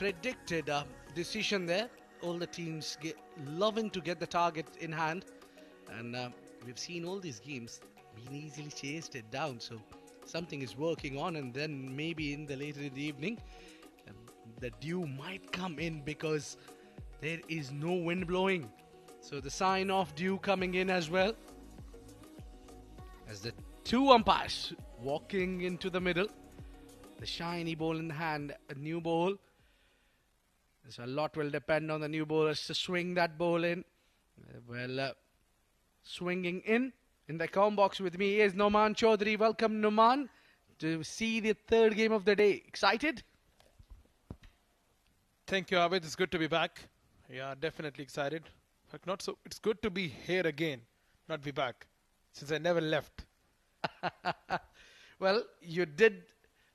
predicted decision there. All the teams loving to get the target in hand, and we've seen all these games being easily chased it down. So something is working on, and then maybe in the later in the evening, the dew might come in because there is no wind blowing. So the sign of dew coming in as well. As the two umpires walking into the middle, the shiny ball in hand, a new ball. So a lot will depend on the new bowlers to swing that ball in. Swinging in the com box with me is Noman Chaudhary. Welcome, Noman, to see the third game of the day. Excited? Thank you, Abid. It's good to be back. Yeah, definitely excited. But not so. It's good to be here again, not be back, since I never left. Well, you did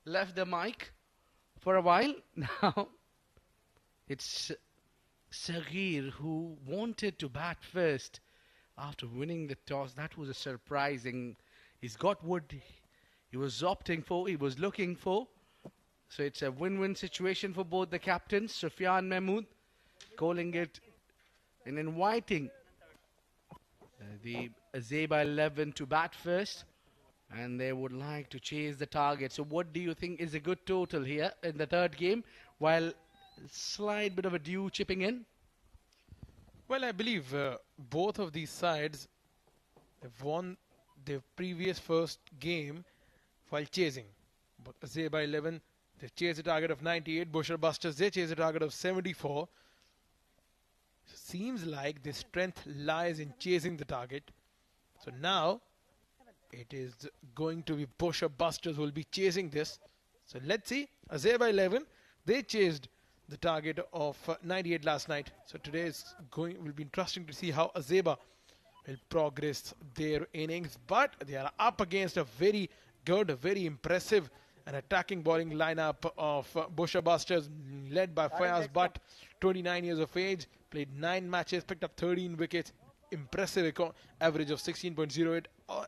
left the mic for a while. Now it's Sagir who wanted to bat first after winning the toss. That was a surprising. He's got what he was opting for, he was looking for. So it's a win-win situation for both the captains. Sufyan Mahmood calling it and inviting the Azaiba 11 to bat first. And they would like to chase the target. So what do you think is a good total here in the third game, while slight bit of a dew chipping in? Well, I believe both of these sides have won their previous first game while chasing. But Azaiba 11, they chased a target of 98. Bousher Busters, they chased a target of 74. Seems like the strength lies in chasing the target. So now it is going to be Bousher Busters who will be chasing this. So let's see. Azaiba 11, they chased the target of 98 last night. So today will be interesting to see how Azaiba will progress their innings. But they are up against a very good, very impressive and attacking bowling lineup of Bousher Busters, led by Fayaz Butt, 29 years of age, played 9 matches, picked up 13 wickets. Impressive average of 16.08,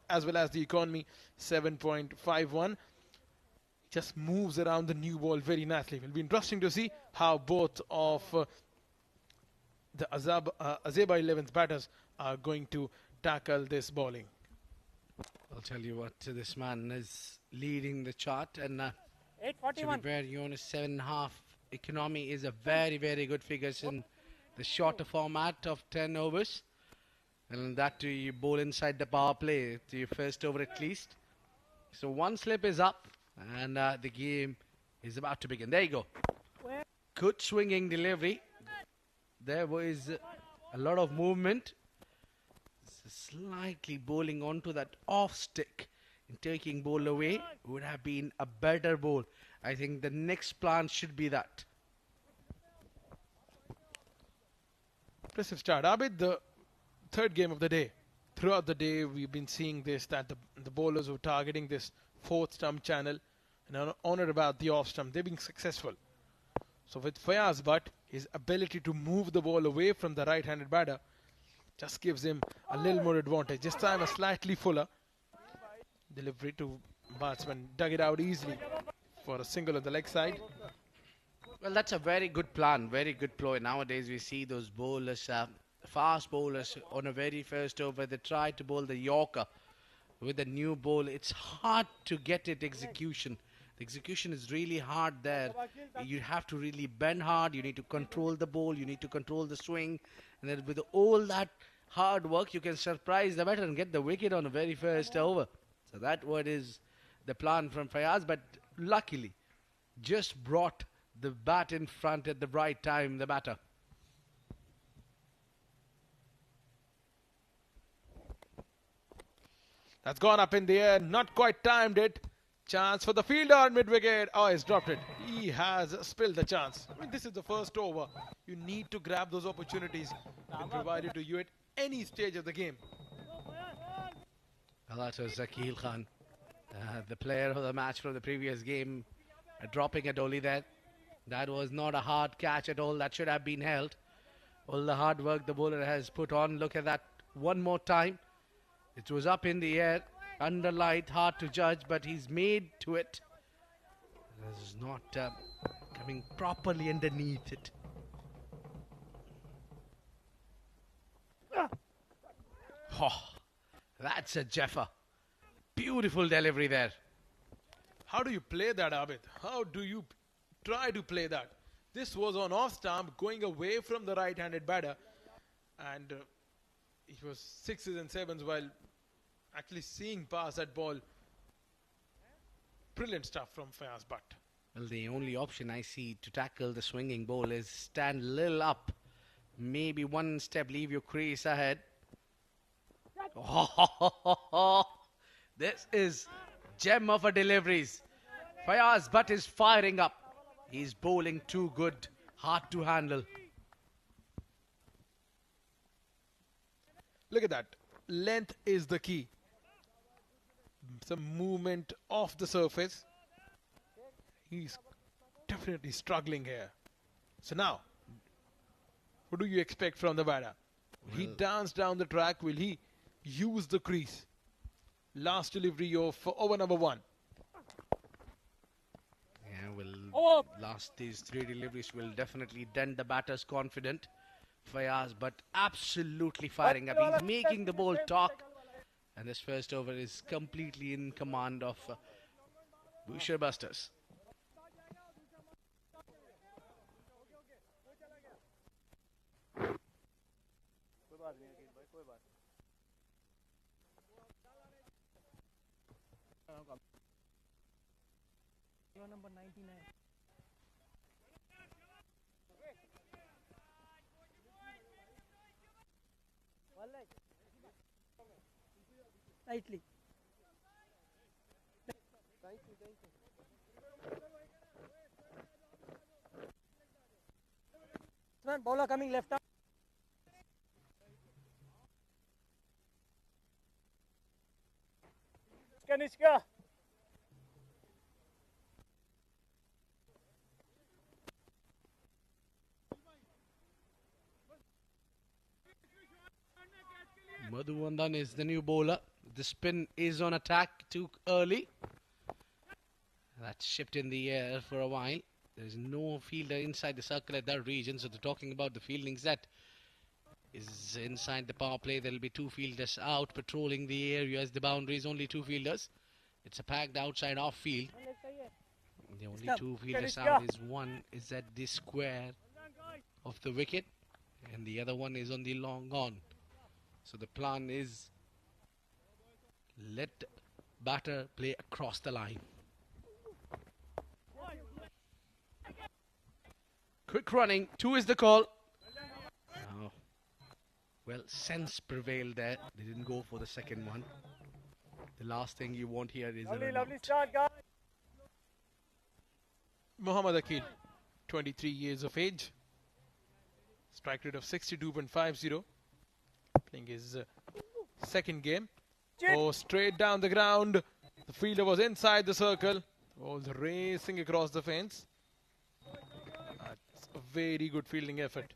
as well as the economy 7.51. Just moves around the new ball very nicely. It will be interesting to see how both of the Azaiba 11's batters are going to tackle this bowling. I'll tell you what, this man is leading the chart, and to be very honest, 7.5 economy is a very, very good figure in the shorter format of 10 overs. And that too, you bowl inside the power play to your first over at least. So one slip is up, and the game is about to begin. There you go. Good swinging delivery. There was a lot of movement. Slightly bowling onto that off stick and taking ball away would have been a better bowl. I think the next plan should be that. Impressive start. Abid, the third game of the day. Throughout the day, we've been seeing this, that the bowlers were targeting this fourth stump channel and on or about the off stump. They've been successful. So with Fayaz Butt, his ability to move the ball away from the right-handed batter just gives him a little more advantage. This time a slightly fuller delivery to batsman, dug it out easily for a single on the leg side. Well, that's a very good plan, very good ploy. Nowadays we see those bowlers, fast bowlers on a very first over. They try to bowl the Yorker with a new ball. It's hard to get it execution. The execution is really hard there. You have to really bend hard. You need to control the ball. You need to control the swing. And then with all that hard work, you can surprise the batter and get the wicket on the very first over. So that what is the plan from Fayaz. But luckily, just brought the bat in front at the right time, the batter. That's gone up in the air, not quite timed it. Chance for the fielder on mid-wicket. Oh, he's dropped it. He has spilled the chance. I mean, this is the first over. You need to grab those opportunities provided to you at any stage of the game. Well, that was Zakil Khan, the player of the match from the previous game, dropping a dolly there. That was not a hard catch at all. That should have been held. All the hard work the bowler has put on. Look at that one more time. It was up in the air, under light, hard to judge, but he's made to it. This is not coming properly underneath it. Oh, that's a Jeffer. Beautiful delivery there. How do you play that, Abid? How do you try to play that? This was on off stump, going away from the right-handed batter, and it was 6s and 7s while actually seeing past that ball. Brilliant stuff from Fayaz Butt. Well, the only option I see to tackle the swinging ball is stand a little up. Maybe one step, leave your crease ahead. Oh, this is gem of a deliveries. Fayaz Butt is firing up. He's bowling too good, hard to handle. Look at that. Length is the key. Some movement off the surface. He's definitely struggling here. So now, what do you expect from the batter? Will he dance down the track? Will he use the crease? Last delivery of over number 1. Yeah, well, these 3 deliveries will definitely dent the batter's confidence. Fayaz, but absolutely firing up. He's making the ball talk. And this first over is completely in command of Bousher Busters. Number 99. Slightly. Thank you. One bowler coming left arm. Kanishka. Madhuvandan is the new bowler. The spin is on attack too early. That's shipped in the air for a while. There is no fielder inside the circle at that region, so they're talking about the fielding set is inside the power play. There will be 2 fielders out patrolling the area as the boundaries. Only 2 fielders. It's a packed outside off field. The only 2 fielders out is one is at the square of the wicket and the other one is on the long on. So the plan is let batter play across the line. Quick running, 2 is the call. Oh. Well, sense prevailed there. They didn't go for the second one. The last thing you want here is a Lovely start, guys. Muhammad Akil, 23 years of age. Strike rate of 62.50. Playing his second game. Oh, straight down the ground. The fielder was inside the circle. Was racing across the fence. That's a very good fielding effort.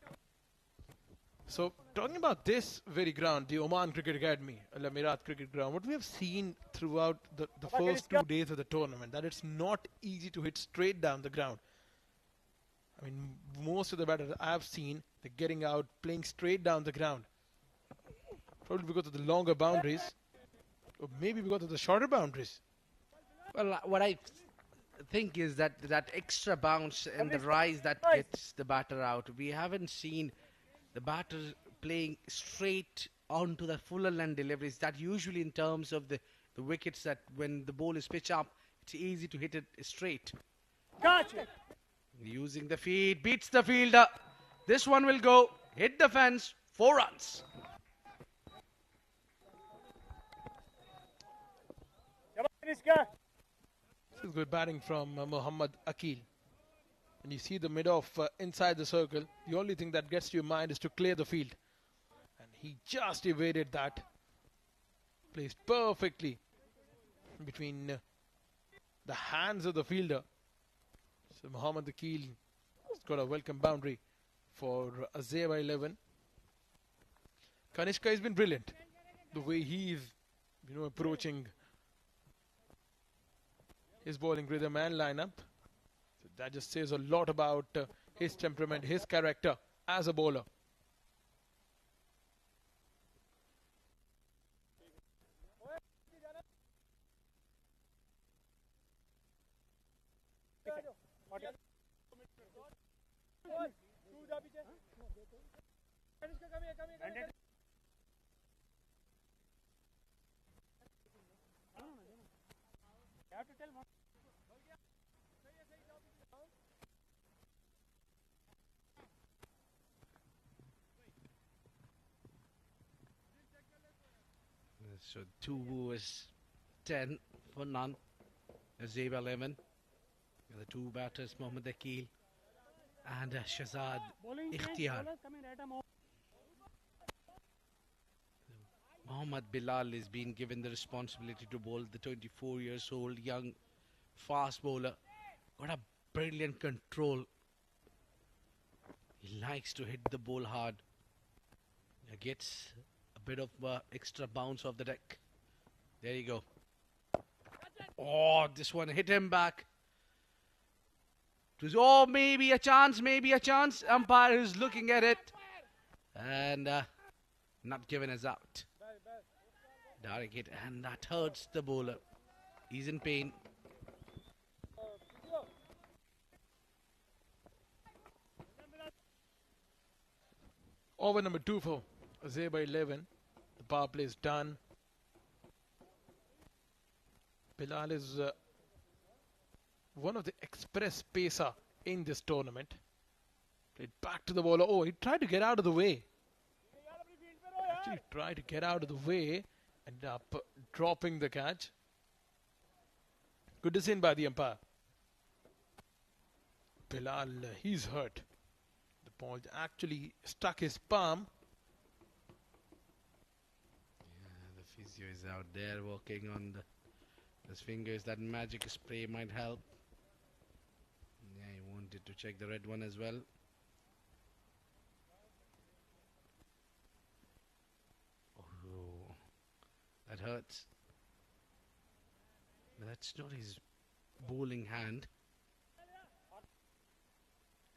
So, talking about this very ground, the Oman Cricket Academy, Al Amirat Cricket Ground, what we have seen throughout the first 2 days of the tournament, that it's not easy to hit straight down the ground. I mean, most of the batters I've seen, they're getting out, playing straight down the ground. Probably because of the longer boundaries, or maybe because of the shorter boundaries. Well, what I think is that extra bounce and the rise that gets the batter out. We haven't seen the batter playing straight onto the fuller length deliveries. That usually in terms of the wickets, that when the ball is pitched up, it's easy to hit it straight. Gotcha. Using the feet, beats the fielder. This one will go, hit the fence, 4 runs. This is good batting from Muhammad Akil. When you see the mid-off inside the circle, the only thing that gets to your mind is to clear the field. And he just evaded that. Placed perfectly between the hands of the fielder. So Muhammad Akil has got a welcome boundary for Azaiba 11. Kanishka has been brilliant. The way he's approaching his bowling rhythm and lineup. So That just says a lot about his temperament, his character as a bowler. So two is 10 for none. Azaiba 11. The two batters, Mohammad Akil and Shahzad Ikhtiyar. Mohammad Bilal is being given the responsibility to bowl, the 24 years old young fast bowler. Got a brilliant control. He likes to hit the ball hard. He gets a bit of extra bounce off the deck. There you go. Oh, this one hit him back. It was, oh, maybe a chance, maybe a chance. Umpire is looking at it and not giving us out. Direct hit, and that hurts the bowler. He's in pain. Over number 2 for Azaiba 11. The power play is done. Bilal is one of the express pacer in this tournament. Played back to the bowler. Oh, he tried to get out of the way. Actually tried to get out of the way. Ended up dropping the catch. Good decision by the umpire. Bilal, he's hurt. The ball actually stuck his palm. Yeah, the physio is out there working on his fingers. That magic spray might help. Yeah, he wanted to check the red one as well. Oh, that hurts. But that's not his bowling hand.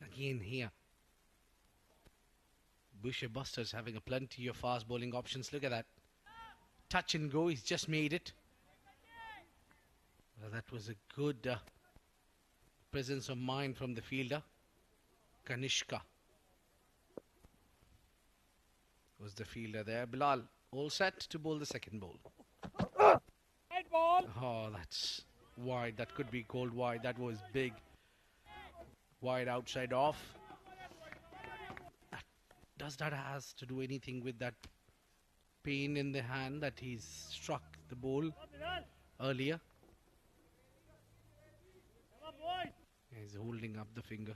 Again here. Bousher Busters having a plenty of fast bowling options. Look at that. Touch and go. He's just made it. Well, that was a good presence of mind from the fielder. Kanishka was the fielder there. Bilal all set to bowl the second ball. Right ball. Oh, that's wide. That could be called wide. That was big. Wide outside off. Does that has to do anything with that pain in the hand that he's struck the ball earlier? He's holding up the finger.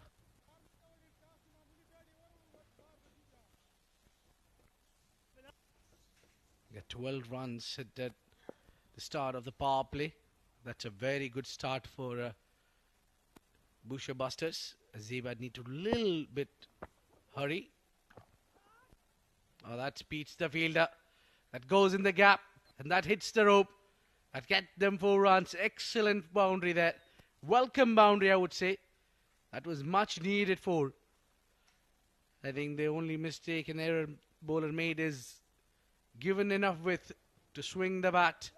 Got 12 runs at the start of the power play. That's a very good start for Bousher Busters. Azaiba need to little bit hurry. Oh, that beats the fielder. That goes in the gap and that hits the rope. That get them 4 runs. Excellent boundary there. Welcome boundary, I would say. That was much needed for. I think the only mistake an error bowler made is given enough width to swing the bat.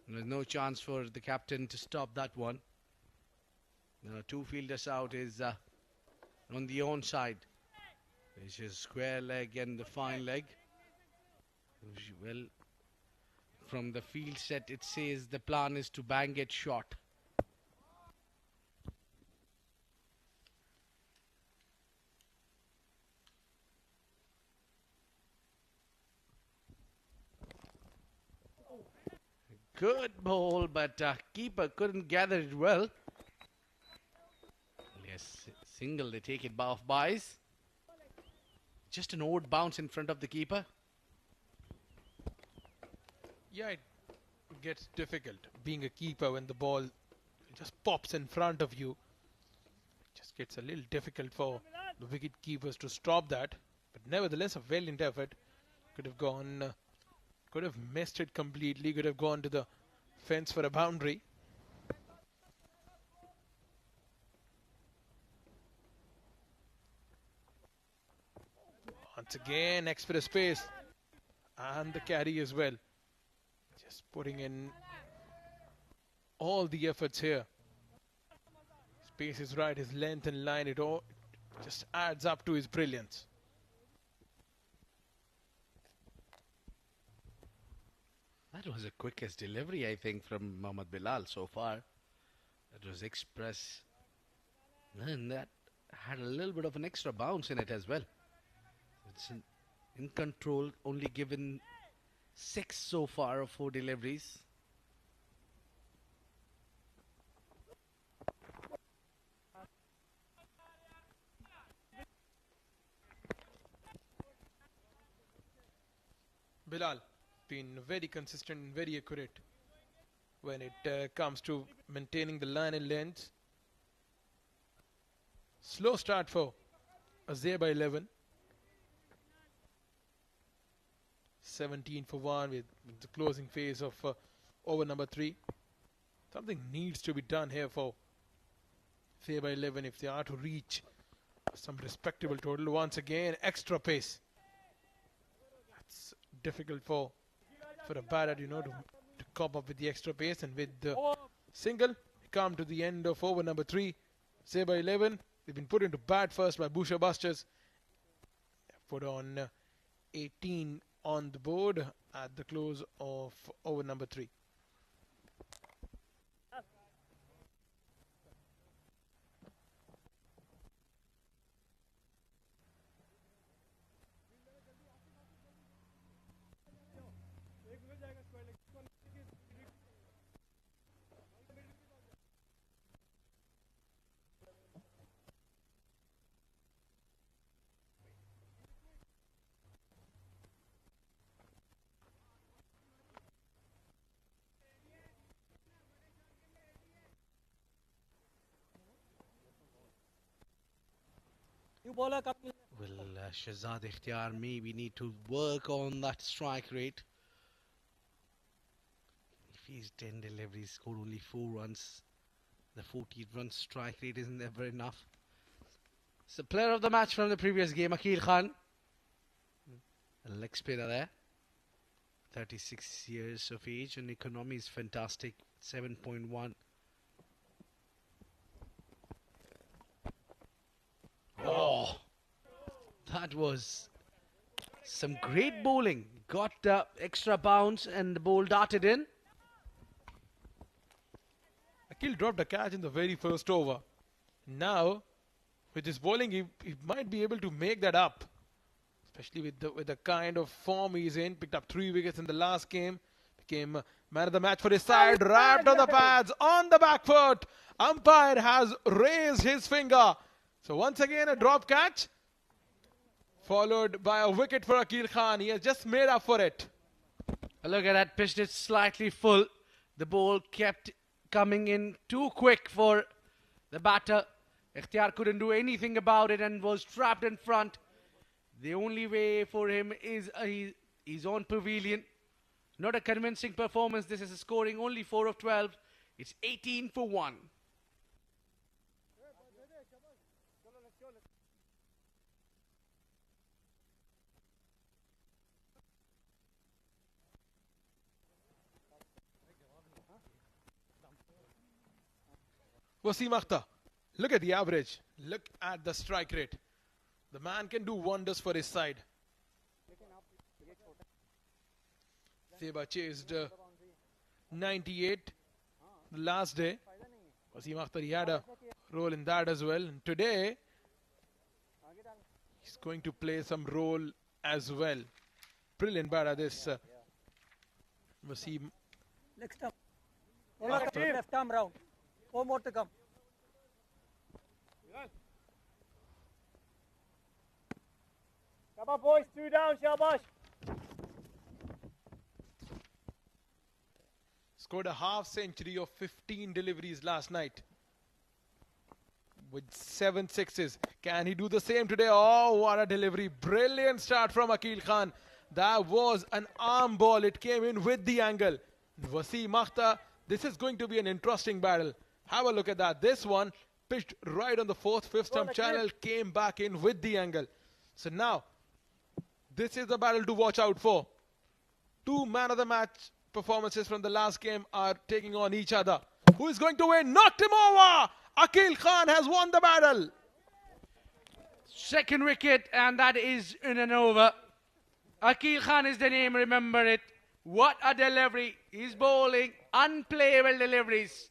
There's no chance for the captain to stop that one. 2 fielders out is on the onside. Which is square leg and the fine leg. Well, from the field set it says the plan is to bang it short. Good ball, but keeper couldn't gather it well. Yes, single, they take it off buys. Just an odd bounce in front of the keeper. Yeah, it gets difficult being a keeper when the ball just pops in front of you. It just gets a little difficult for the wicket keepers to stop that. But nevertheless, a valiant effort. Could have gone, could have missed it completely, could have gone to the fence for a boundary. Once again, express pace. And the carry as well. Just putting in all the efforts here. His pace is right, his length and line, it all just adds up to his brilliance. That was the quickest delivery, I think, from Mohammad Bilal so far. That was express. And that had a little bit of an extra bounce in it as well. It's in control, only given 6 so far of 4 deliveries. Bilal been very consistent and very accurate when it comes to maintaining the line and length. Slow start for Azaiba 11. 17 for 1 with the closing phase of over number 3. Something needs to be done here for Azaiba 11 if they are to reach some respectable total. Once again, extra pace. That's difficult for a batter, to cope up with the extra pace, and with the single, we come to the end of over number 3. Azaiba 11, they've been put into bat first by Bousher Busters. Put on 18 on the board at the close of over number 3. You bowler come. Well, Shahzad Ikhtiyar maybe need to work on that strike rate. If he's 10 deliveries, scored only 4 runs, the 14-run strike rate isn't ever enough. So, player of the match from the previous game, Akil Khan. A leg spinner there. 36 years of age, and economy is fantastic, 7.1. Oh, that was some great bowling. Got the extra bounce and the ball darted in. Akil dropped a catch in the very first over. Now, with his bowling, he might be able to make that up. Especially with the kind of form he's in. Picked up 3 wickets in the last game. Became man of the match for his side. Wrapped on the pads, on the back foot. Umpire has raised his finger. So once again a drop catch. Followed by a wicket for Akil Khan. He has just made up for it. Look at that, pitched it slightly full. The ball kept coming in too quick for the batter. Ikhtiyar couldn't do anything about it and was trapped in front. The only way for him is his own pavilion. Not a convincing performance. This is scoring only 4 of 12. It's 18 for 1. Wasim Akhtar, look at the average. Look at the strike rate. The man can do wonders for his side. Azaiba chased 98 the last day. Wasim Akhtar, he had a role in that as well. And today, he's going to play some role as well. Brilliant batter, this Wasim. Next up. Left arm round. 4 more to come. Come on, boys. 2 down, Shabash. Scored a half century of 15 deliveries last night. With 7 sixes. Can he do the same today? Oh, what a delivery. Brilliant start from Akil Khan. That was an arm ball. It came in with the angle. Wasim Akhtar, this is going to be an interesting battle. Have a look at that. This one pitched right on the 4th, 5th stump channel. Came back in with the angle. So now, This is the battle to watch out for. Two man of the match performances from the last game are taking on each other. Who is going to win? Knocked him over! Akil Khan has won the battle. Second wicket, and that is in and over. Akil Khan is the name, remember it. What a delivery. He's bowling unplayable deliveries.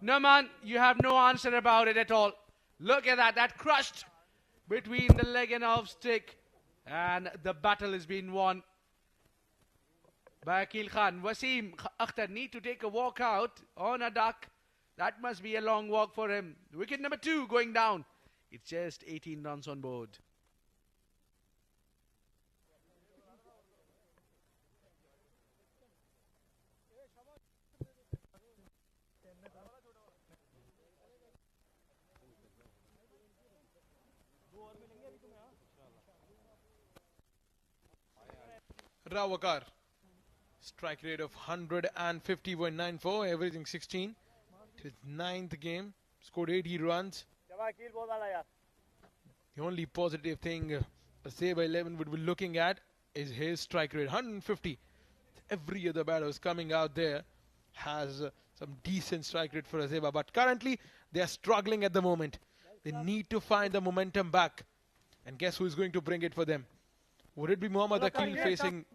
No man, you have no answer about it at all. Look at that. That crushed between the leg and off stick. And the battle has been won by Akil Khan. Wasim Akhtar need to take a walk out on a duck. That must be a long walk for him. Wicket number 2 going down. It's just 18 runs on board. Rawakar. Strike rate of 150.94, averaging 16. His 9th game. Scored 80 runs. The only positive thing Azaiba 11 would be looking at is his strike rate. 150. Every other batter who's coming out there has some decent strike rate for Azaiba. But currently, they are struggling at the moment. They need to find the momentum back. And guess who is going to bring it for them? Would it be Mohammad Akil facing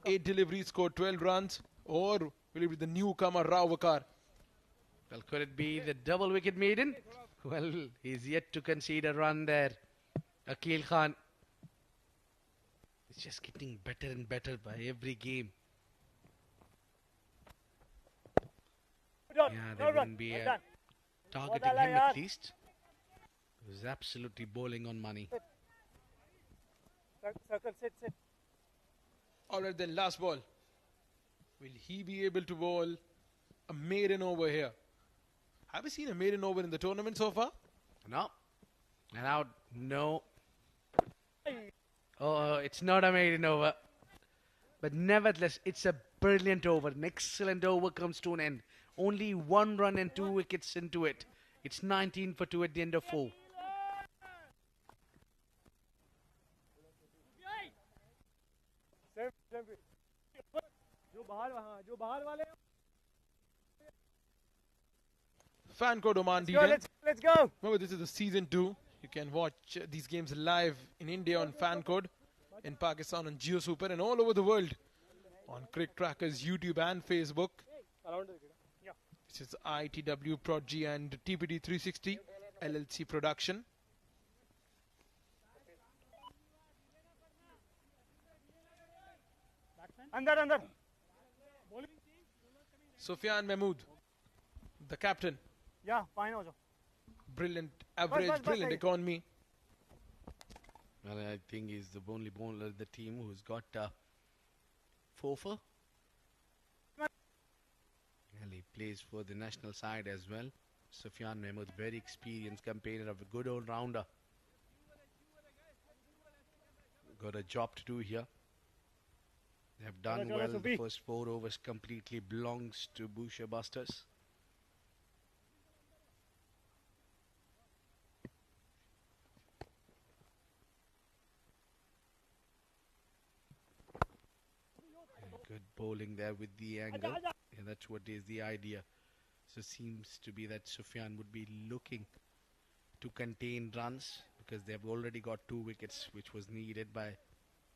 8 deliveries, scored 12 runs? Or will it be the newcomer Rawakar? Well, could it be the double wicket maiden? Well, he's yet to concede a run there. Akil Khan is just getting better and better by every game. Yeah, there wouldn't be a targeting him at least. He was absolutely bowling on money. Circle, sit. Alright then, last ball. Will he be able to bowl a maiden over here? Have you seen a maiden over in the tournament so far? No. And out. No. Oh, it's not a maiden over. But nevertheless, it's a brilliant over. An excellent over comes to an end. Only 1 run and 2 wickets into it. It's 19 for 2 at the end of 4. Fan code Oman D10. Let's go. Remember, this is the season 2. You can watch these games live in India on Fan Code, in Pakistan on Jio Super, and all over the world on CricTracker's YouTube and Facebook. This is ITW Prod.G and TPD 360 LLC production. Under. Sufyan Mahmood, the captain. Yeah, fine also. Brilliant average, brilliant economy. Well, I think he's the only bowler of the team who's got 4-4. Well, he plays for the national side as well. Sufyan Mahmood, very experienced campaigner, of a good all-rounder. Got a job to do here. They have done well. The first 4 overs completely belongs to Bousher Busters. Good bowling there with the angle. Yeah, that's what is the idea. So seems to be that Sufyan would be looking to contain runs because they've already got 2 wickets, which was needed by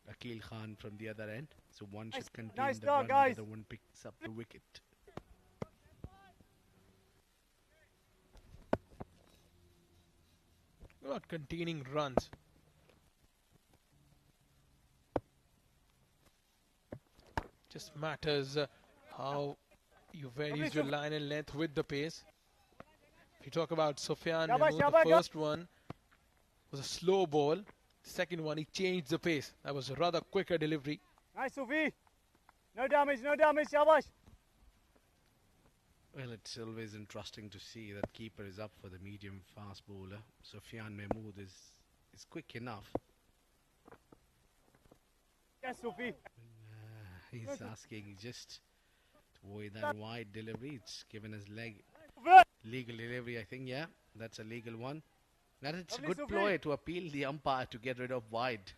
Akil Khan from the other end. So one should contain the run, the other one picks up the wicket. Not containing runs. Just matters how you vary your line and length with the pace. If you talk about Sufyan Mahmood, the first one was a slow ball. The second one, he changed the pace. That was a rather quicker delivery. Nice, Sufi. No damage, shabash. Well, it's always interesting to see that keeper is up for the medium fast bowler. Sufyan Mahmood is quick enough. Yes, Sufi. He's asking just to avoid that wide delivery. It's given his leg. Legal delivery, I think, yeah. That's a legal one. And it's a good ploy to appeal the umpire to get rid of wide.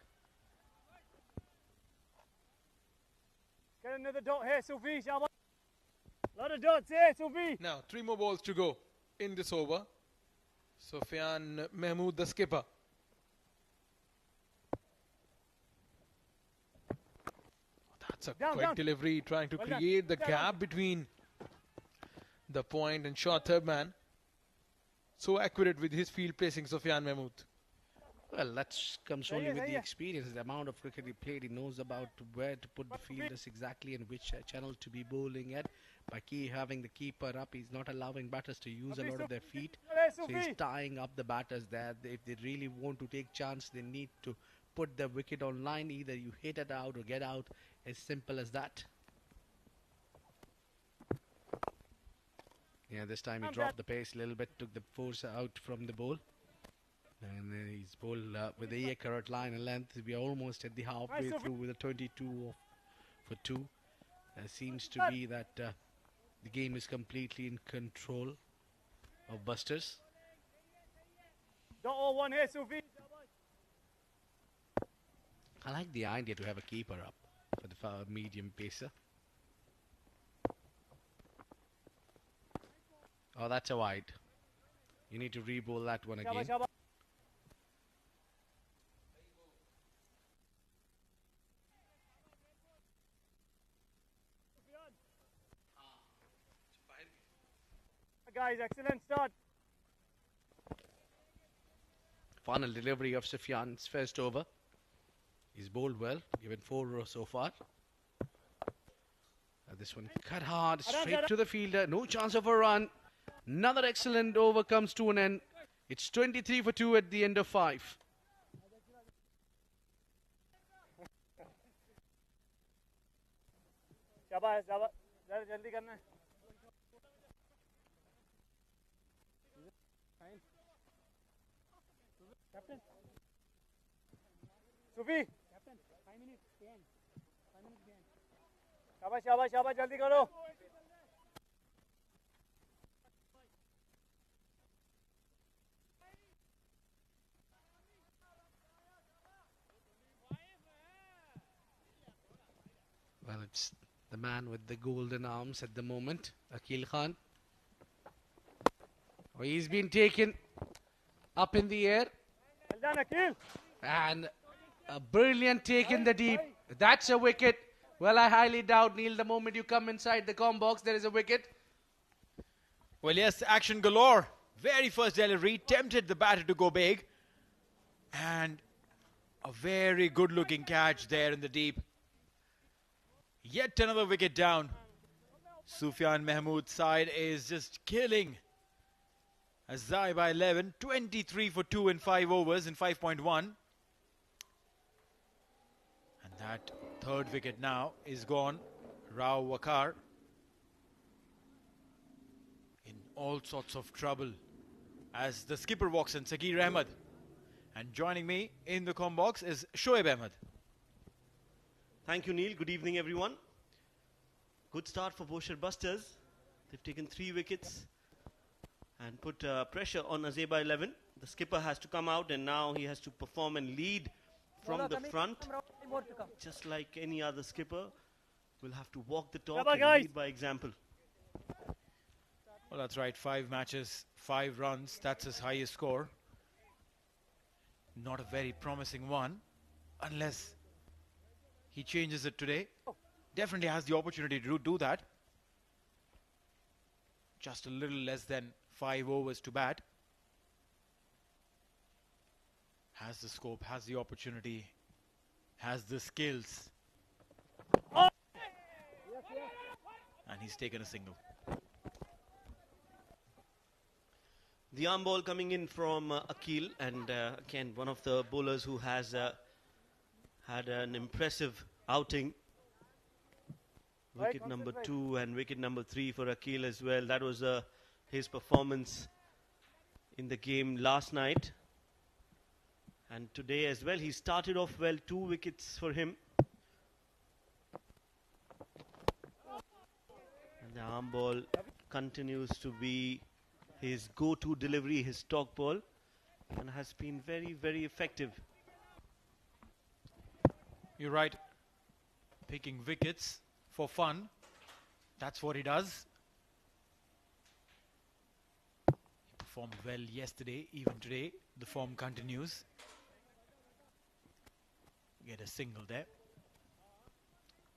Get another dot here, Sufi. Shabash. Lot of dots here, Sufi. Now 3 more balls to go in this over. Sufyan Mahmood, the skipper. That's a Down, quick down. delivery, trying to Well done. create the Down. gap between the point and short third man. So accurate with his field placing, Sufyan Mahmood. Well, that comes only with the yeah. experience, the amount of cricket he played. He knows about where to put the fielders exactly and which channel to be bowling at. By having the keeper up, he's not allowing batters to use a lot of their feet. So he's tying up the batters there. If they really want to take chance, they need to put the wicket on line. Either you hit it out or get out. As simple as that. Yeah, this time he dropped the pace a little bit, took the force out from the ball. And then he's bowled with the accurate line and length. We are almost at the halfway through with a 22 for 2. Seems to be that the game is completely in control of Busters. Dot all one here, Sufi. I like the idea to have a keeper up for the medium pacer. Oh, that's a wide. You need to re-bowl that one again. Shabash, shabash. Guys, excellent start. Final delivery of Sufyan's first over. He's bowled well, given 4 so far. This one cut hard, straight to the fielder. No chance of a run. Another excellent over comes to an end. It's 23 for 2 at the end of 5. शाबाश शाबाश जरा जल्दी करना है captain Sufi captain 5 minutes behind 5 minutes behind शाबाश शाबाश शाबाश जल्दी करो Well, it's the man with the golden arms at the moment, Akil Khan. Oh, he's been taken up in the air. well done Akil And a brilliant take in the deep. That's a wicket. Well, I highly doubt, Neil, the moment you come inside the com box, there is a wicket. Well, yes, action galore. Very first delivery, tempted the batter to go big. And a very good-looking catch there in the deep. Yet another wicket down. Sufyan Mahmood's side is just killing. Azaiba 11, 23 for 2 in 5 overs in 5.1. And that third wicket now is gone. Rao Wakar in all sorts of trouble as the skipper walks in, Sagir Ahmed. And joining me in the com box is Shoaib Ahmed. Thank you, Neil. Good evening, everyone. Good start for Bousher Busters. They've taken 3 wickets and put pressure on Azaiba 11. The skipper has to come out and now he has to perform and lead from the front. Just like any other skipper, will have to walk the talk and lead by example. Well, that's right. 5 matches, 5 runs. That's his highest score. Not a very promising one, unless he changes it today. Definitely has the opportunity to do that. Just a little less than 5 overs to bat. Has the scope, has the opportunity, has the skills. And he's taken a single. The arm ball coming in from Akil, and again one of the bowlers who has had an impressive outing. Wicket number 2 and wicket number 3 for Akil as well. That was his performance in the game last night. And today as well, he started off well, 2 wickets for him. And the arm ball continues to be his go-to delivery, his stock ball, and has been very, very effective. You're right. Picking wickets for fun. That's what he does. He performed well yesterday, even today. The form continues. Get a single there.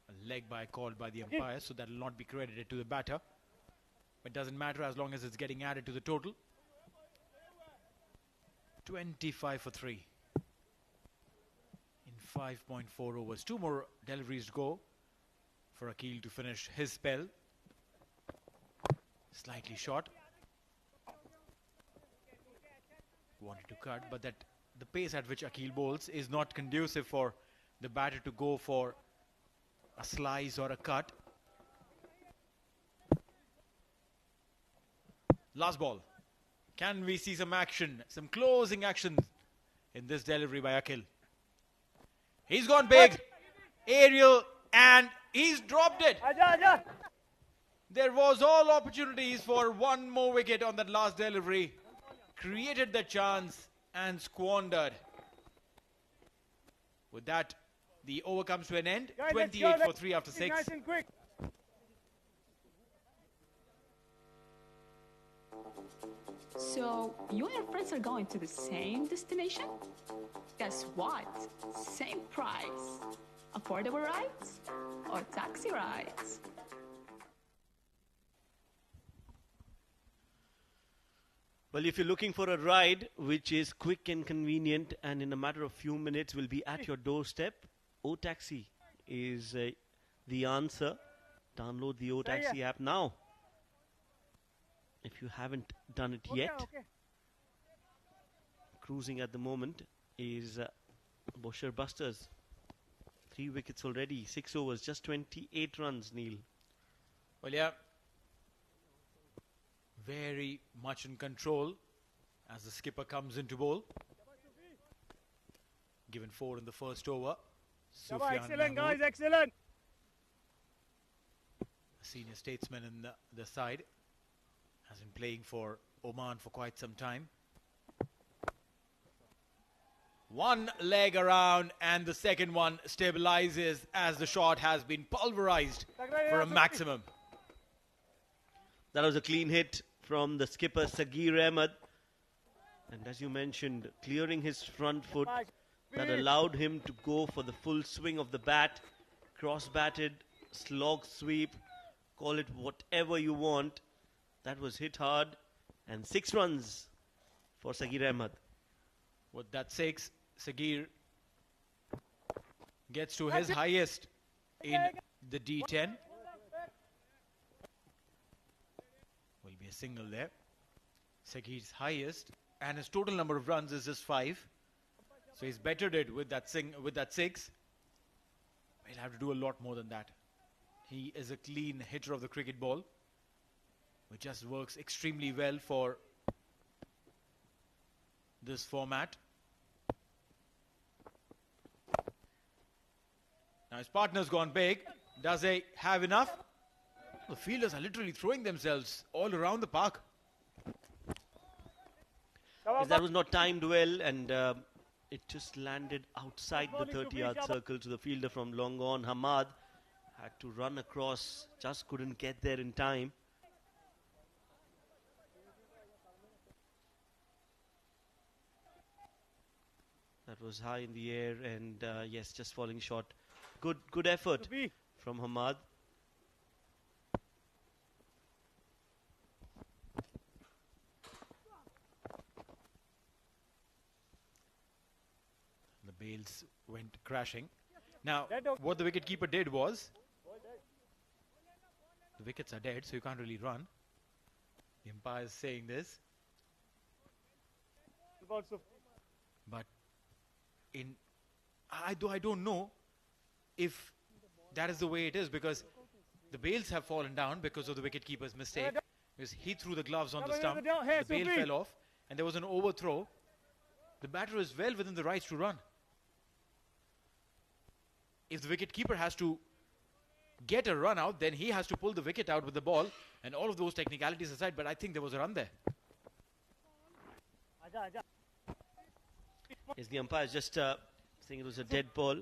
A leg by called by the umpire, so that will not be credited to the batter. But doesn't matter as long as it's getting added to the total. 25 for 3. In 5.4 overs. 2 more deliveries to go for Akhil to finish his spell. Slightly short. Wanted to cut, but that the pace at which Akhil bowls is not conducive for the batter to go for a slice or a cut. Last ball. Can we see some action, some closing action in this delivery by Akhil? He's gone big, aerial, and he's dropped it. There was all opportunities for one more wicket on that last delivery. Created the chance and squandered. With that, the over comes to an end. 28 for 3 after 6. Nice and quick. So, you and your friends are going to the same destination? Guess what? Same price. Affordable rides or taxi rides? Well, if you're looking for a ride which is quick and convenient and in a matter of few minutes will be at your doorstep, O-Taxi is the answer. Download the O-Taxi app now. If you haven't done it yet. Cruising at the moment is Bousher Busters. 3 wickets already, 6 overs, just 28 runs, Neil. Well, yeah. Very much in control as the skipper comes into bowl. Given 4 in the first over. Excellent, guys, excellent. A senior statesman in the side. Has been playing for Oman for quite some time. One leg around and the second one stabilizes as the shot has been pulverized for a maximum. That was a clean hit from the skipper Sagir Ahmed. And as you mentioned, clearing his front foot that allowed him to go for the full swing of the bat. Cross-batted, slog sweep, call it whatever you want. That was hit hard, and 6 runs for Sagir Ahmed. With that 6, Sagir gets to his highest in the D10. Will be a single there. Sagir's highest, and his total number of runs is just 5. So he's bettered it with that 6. He'll have to do a lot more than that. He is a clean hitter of the cricket ball, which just works extremely well for this format. Now his partner's gone big. Does he have enough? The fielders are literally throwing themselves all around the park. Yes, that was not timed well, and it just landed outside the 30-yard circle to the fielder from long on. Hamad had to run across, just couldn't get there in time. That was high in the air, and yes, just falling short. Good effort from Hamad. The bails went crashing. Now, what the wicketkeeper did was, the wickets are dead, so you can't really run. The umpire is saying this. But I don't know if that is the way it is, because the bails have fallen down because of the wicketkeeper's mistake. Because he threw the gloves on the stump, the bail fell off, and there was an overthrow. The batter is well within the rights to run. If the wicketkeeper has to get a run out, then he has to pull the wicket out with the ball, and all of those technicalities aside, but I think there was a run there. Yes, the umpire is just saying it was a dead ball.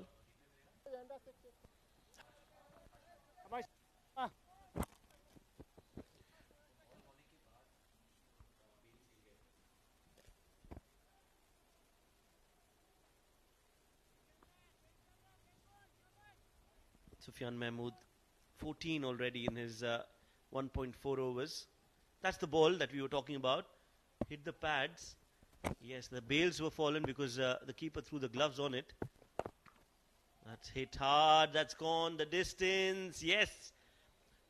Sufyan Mahmood, 14 already in his 1.4 overs. That's the ball that we were talking about. Hit the pads. Yes, the bails were fallen because the keeper threw the gloves on it. That's hit hard. That's gone the distance. Yes.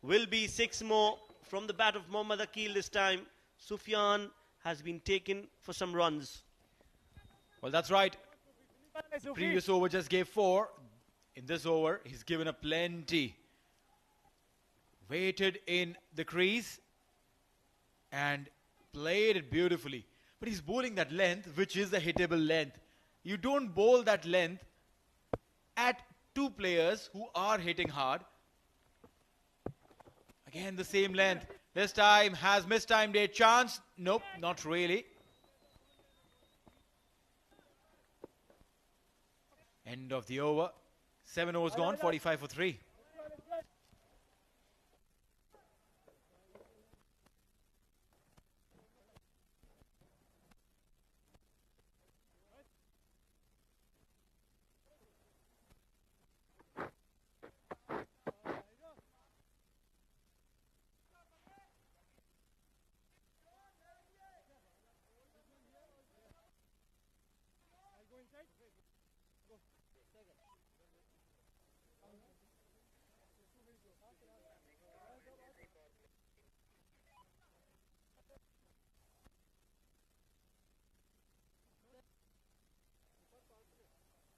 Will be 6 more from the bat of Mohammad Akil this time. Sufyan has been taken for some runs. Well, that's right. Previous over just gave 4. In this over, he's given up plenty. Waited in the crease and played it beautifully. But he's bowling that length, which is the hittable length. You don't bowl that length at 2 players who are hitting hard. Again, the same length. This time has mistimed a chance. Nope, not really. End of the over. 7 overs gone, 45 for 3.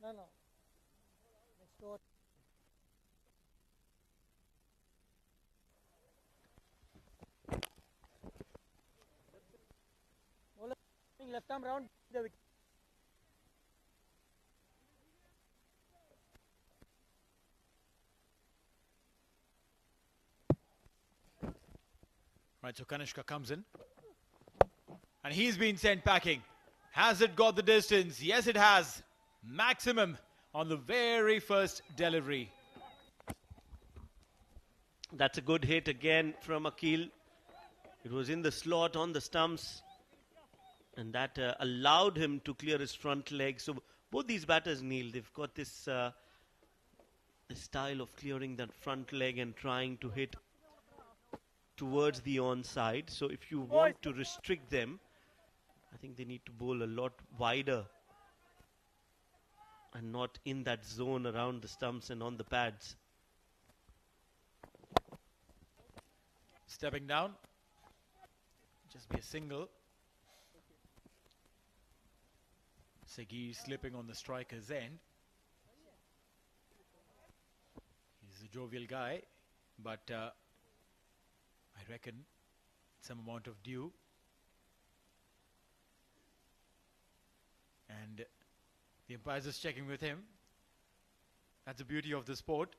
No, no. Next over. Bowler left arm round the wicket. Right, so Kanishka comes in. And he's been sent packing. Has it got the distance? Yes, it has. Maximum on the very first delivery. That's a good hit again from Akil. It was in the slot on the stumps. And that allowed him to clear his front leg. So both these batters, Neil, they've got this, this style of clearing that front leg and trying to hit towards the onside. So if you want to restrict them, I think they need to bowl a lot wider and not in that zone around the stumps and on the pads. Stepping down. Just be a single. Sagir slipping on the striker's end. He's a jovial guy, but I reckon some amount of due. And the umpire's just checking with him. That's the beauty of the sport.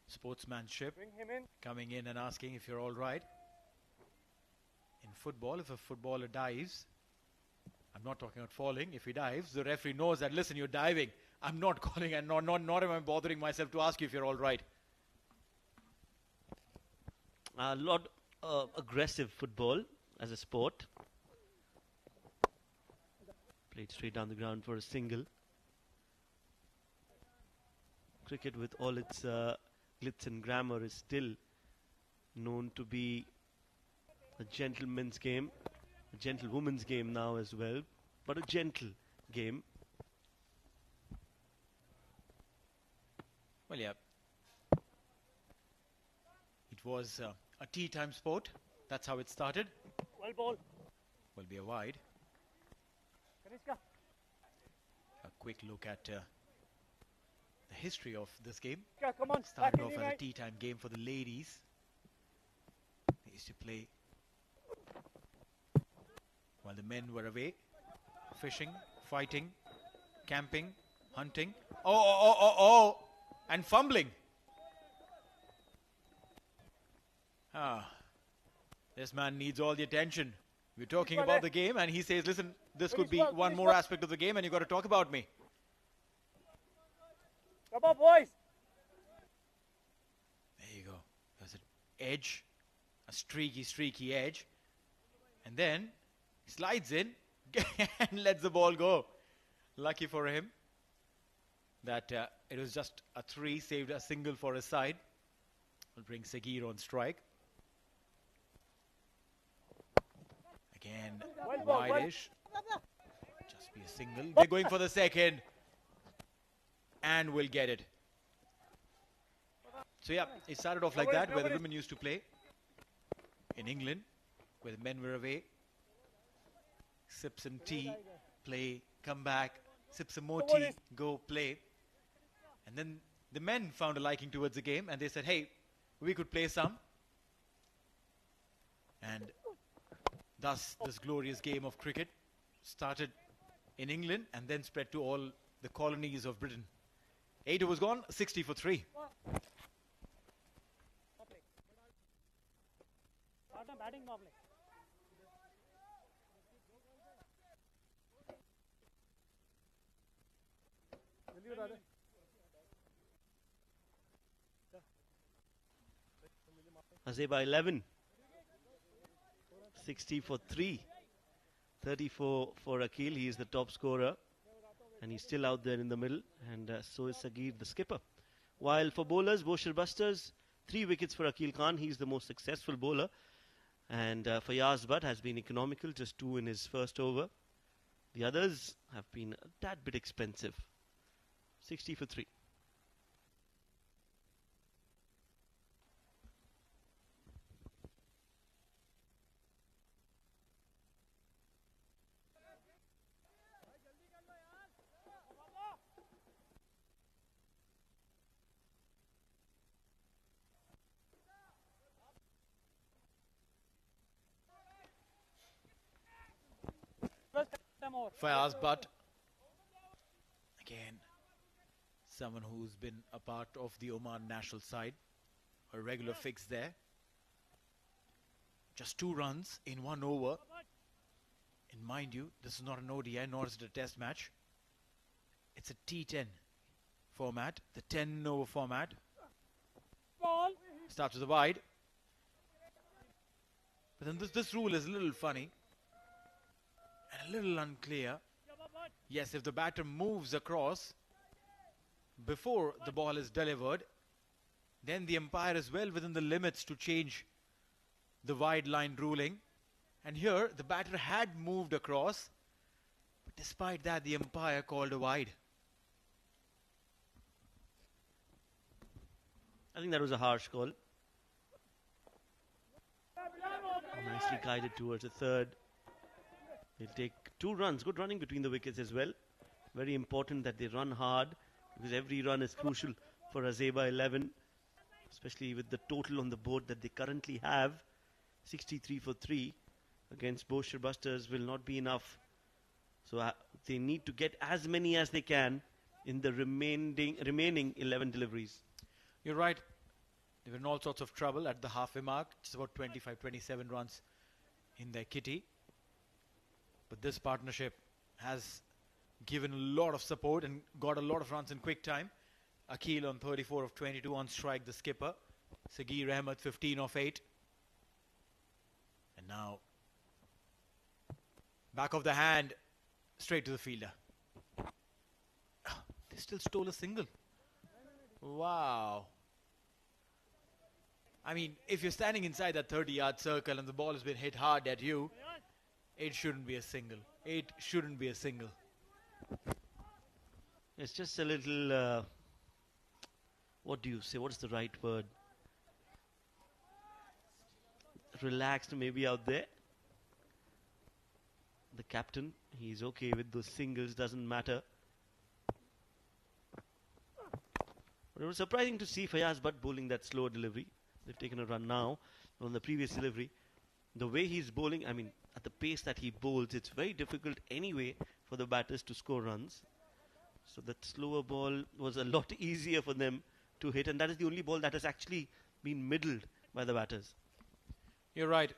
Sportsmanship. Bring him in. Coming in and asking if you're all right. In football, if a footballer dives, I'm not talking about falling. If he dives, the referee knows that, listen, you're diving. I'm not calling and not am I bothering myself to ask you if you're all right. A lot aggressive football as a sport. Played straight down the ground for a single. Cricket, with all its glitz and glamour, is still known to be a gentleman's game, a gentlewoman's game now as well, but a gentle game. Well, yeah. It was a tea time sport. That's how it started. Well ball. Will be a wide. Kanishka. A quick look at the history of this game. Come on. Started back off in as a right. tea time game for the ladies. They used to play while the men were away, fishing, fighting, camping, hunting. Oh, and fumbling. This man needs all the attention. We're talking about the game and he says, listen, this could be one more aspect of the game and you got to talk about me. Come on, boys. There you go. There's an edge, a streaky edge. And then he slides in and lets the ball go. Lucky for him. that it was just a 3, saved a single for his side. Will bring Sagir on strike. Again, wide-ish. Just be a single. They're going for the second. And will get it. So yeah, it started off like that, where the women used to play in England, where the men were away. Sip some tea, play, come back, sip some more tea, go play. And then the men found a liking towards the game, and they said, hey, we could play some. And thus, this glorious game of cricket started in England and then spread to all the colonies of Britain. 8 overs gone, 60 for 3. batting probably. Azaiba 11. 60 for 3. 34 for Akil. He is the top scorer. And he's still out there in the middle. And so is Sagir, the skipper. While for bowlers, Bousher Busters, 3 wickets for Akil Khan. He's the most successful bowler. And Fayaz Butt has been economical, just 2 in his first over. The others have been a tad bit expensive. 60 for 3. Fayaz Butt, again, someone who's been a part of the Oman national side, a regular fix there. Just 2 runs in 1 over. And mind you, this is not an ODI, nor is it a test match. It's a T10 format, the 10 over format. Ball. Starts with the wide. But then this rule is a little funny and a little unclear. Yes, if the batter moves across before the ball is delivered, then the umpire is well within the limits to change the wide line ruling. And here, the batter had moved across, but despite that, the umpire called a wide. I think that was a harsh call. Nicely guided towards the third. They'll take 2 runs. Good running between the wickets as well. Very important that they run hard, because every run is crucial for Azaiba 11, especially with the total on the board that they currently have. 63 for 3 against Bousher Busters will not be enough. So they need to get as many as they can in the remaining 11 deliveries. You're right. They were in all sorts of trouble at the halfway mark. Just about 25, 27 runs in their kitty. But this partnership has given a lot of support and got a lot of runs in quick time. Akil on 34 of 22 on strike, the skipper. Sagir Ahmed 15 of 8. And now, back of the hand, straight to the fielder. They still stole a single. Wow. I mean, if you're standing inside that 30-yard circle and the ball has been hit hard at you, it shouldn't be a single. It shouldn't be a single. It's just a little, what do you say? What's the right word? Relaxed maybe out there. The captain, he's okay with those singles, doesn't matter. But it was surprising to see Fayaz Butt bowling that slow delivery. They've taken a run now on the previous delivery. The way he's bowling, I mean, at the pace that he bowls, it's very difficult anyway for the batters to score runs. So that slower ball was a lot easier for them to hit, and that is the only ball that has actually been middled by the batters. You're right.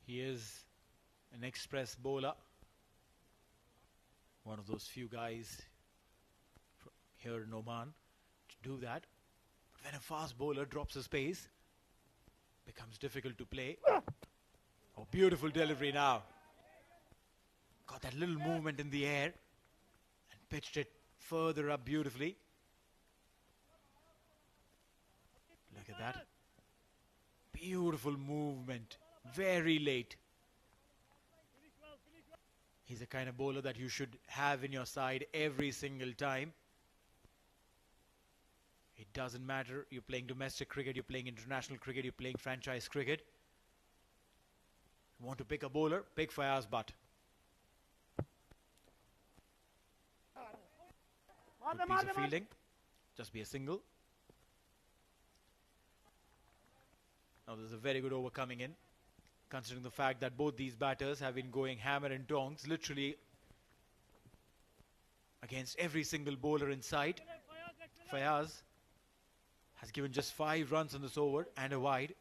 He is an express bowler. One of those few guys here in Oman to do that. But when a fast bowler drops his pace, it becomes difficult to play. Oh, beautiful delivery now. Got that little movement in the air and pitched it further up beautifully. Look at that. Beautiful movement. Very late. He's the kind of bowler that you should have in your side every single time. It doesn't matter. You're playing domestic cricket, you're playing international cricket, you're playing franchise cricket. You want to pick a bowler? Pick Fayaz Butt. Good piece of fielding. Just be a single. Now there's a very good over coming in, considering the fact that both these batters have been going hammer and tongs, literally against every single bowler in sight. Fayaz has given just 5 runs on this over and a wide,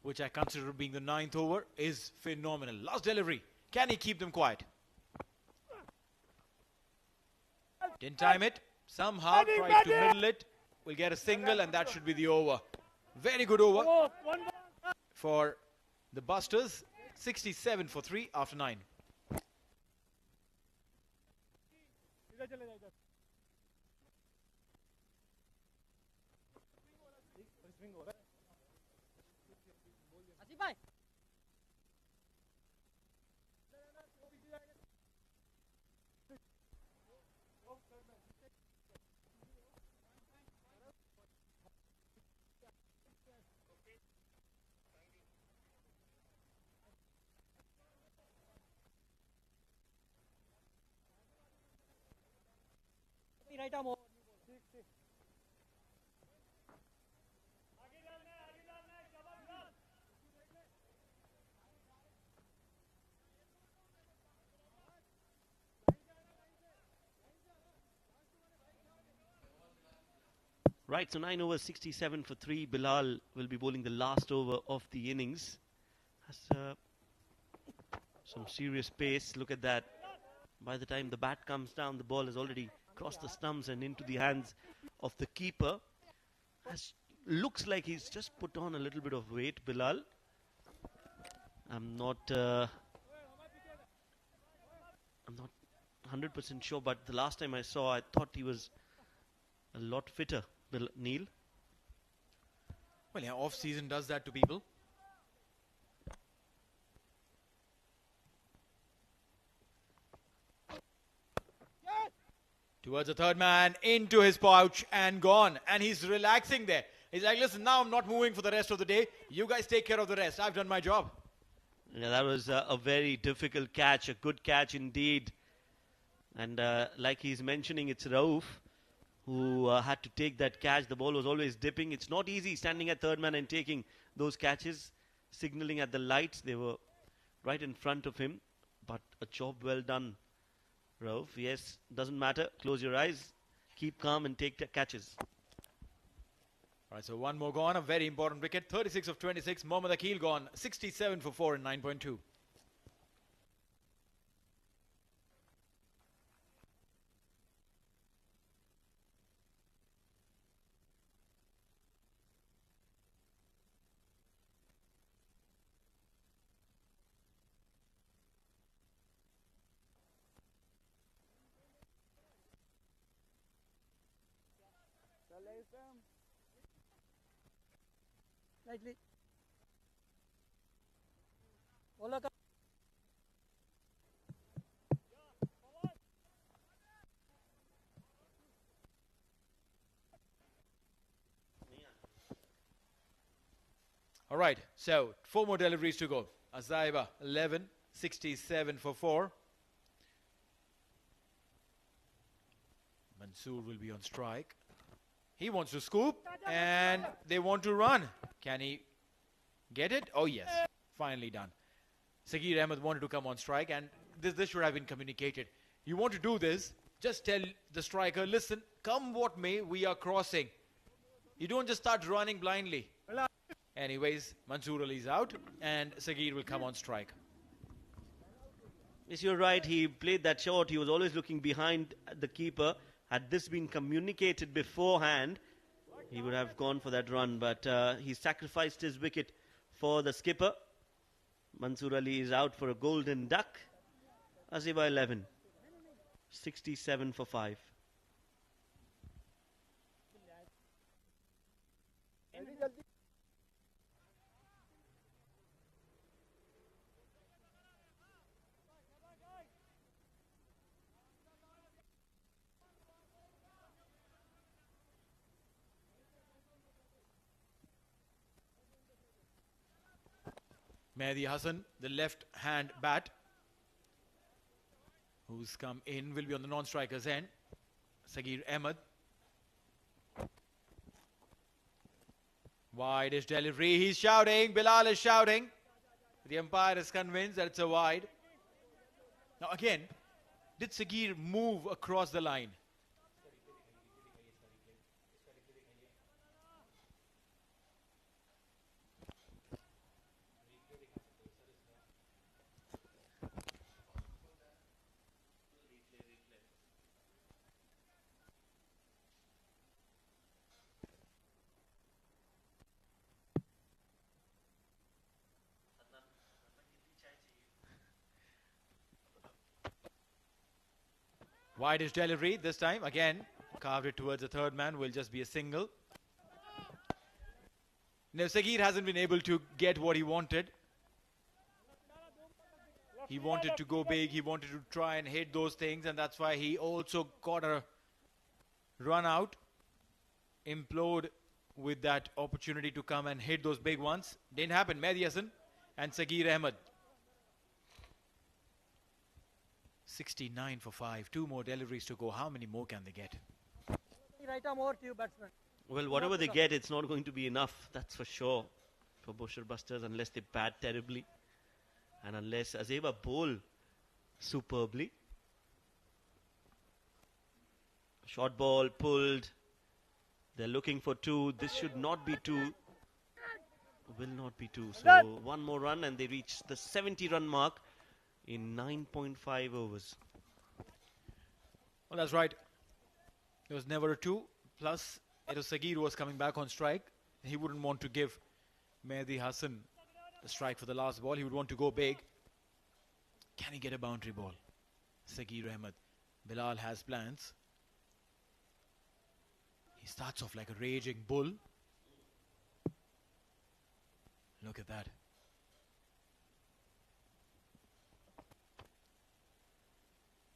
which I consider being the 9th over, is phenomenal. Last delivery. Can he keep them quiet? Didn't time it. Somehow tried to middle it. We'll get a single and that should be the over. Very good over for the Busters. 67 for 3 after 9. Right arm over. Right, so 9 overs, 67 for 3. Bilal will be bowling the last over of the innings. Has some serious pace. Look at that. By the time the bat comes down, the ball has already crossed the stumps and into the hands of the keeper. Looks like he's just put on a little bit of weight, Bilal. I'm not 100% sure, but the last time I saw, I thought he was a lot fitter. Neil? Well, yeah, off-season does that to people. Towards the third man, into his pouch and gone. And he's relaxing there. He's like, listen, now I'm not moving for the rest of the day. You guys take care of the rest. I've done my job. Yeah, that was a very difficult catch, a good catch indeed. And like he's mentioning, it's Rauf who had to take that catch. The ball was always dipping. It's not easy standing at third man and taking those catches, signaling at the lights. They were right in front of him, but a job well done, Rauf. Yes, doesn't matter. Close your eyes, keep calm and take the catches. All right, so one more gone, a very important wicket. 36 of 26. Mohammad Akil gone. 67 for 4 and 9.2. Lightly. Bowler come. All right, so 4 more deliveries to go. Azaiba 11, 67 for 4. Mansoor will be on strike. He wants to scoop and they want to run. Can he get it? Oh yes, finally done. Sagir Ahmed wanted to come on strike and this should have been communicated. You want to do this, just tell the striker, listen, come what may, we are crossing. You don't just start running blindly. Anyways, Mansoor Ali is out and Sagir will come on strike. Yes, you're right. He played that shot. He was always looking behind the keeper. Had this been communicated beforehand, he would have gone for that run. But he sacrificed his wicket for the skipper. Mansoor Ali is out for a golden duck. Azaiba 11. 67 for 5. Mehdi Hassan, the left hand bat, who's come in, will be on the non-striker's end. Sagir Ahmed. Wide-ish delivery. He's shouting. Bilal is shouting. The umpire is convinced that it's a wide. Now again, did Sagir move across the line? Wide-ish delivery this time. Again, carved it towards the third man. Will just be a single. Now, Sagir hasn't been able to get what he wanted. He wanted to go big. He wanted to try and hit those things. And that's why he also got a run out. Implode with that opportunity to come and hit those big ones. Didn't happen. Mehdi Hassan and Sagir Ahmed. 69 for 5. 2 more deliveries to go. How many more can they get? Right arm over to you, batsman. Well, whatever they get, it's not going to be enough. That's for sure for Bousher Busters, unless they bat terribly and unless Azaiba bowl superbly. Short ball pulled. They're looking for 2. This should not be 2. Will not be 2. So 1 more run and they reach the 70-run mark in 9.5 overs. Well, that's right. There was never a 2. Plus, it was Sagir who was coming back on strike. He wouldn't want to give Mehdi Hassan the strike for the last ball. He would want to go big. Can he get a boundary ball? Sagir Ahmed. Bilal has plans. He starts off like a raging bull. Look at that.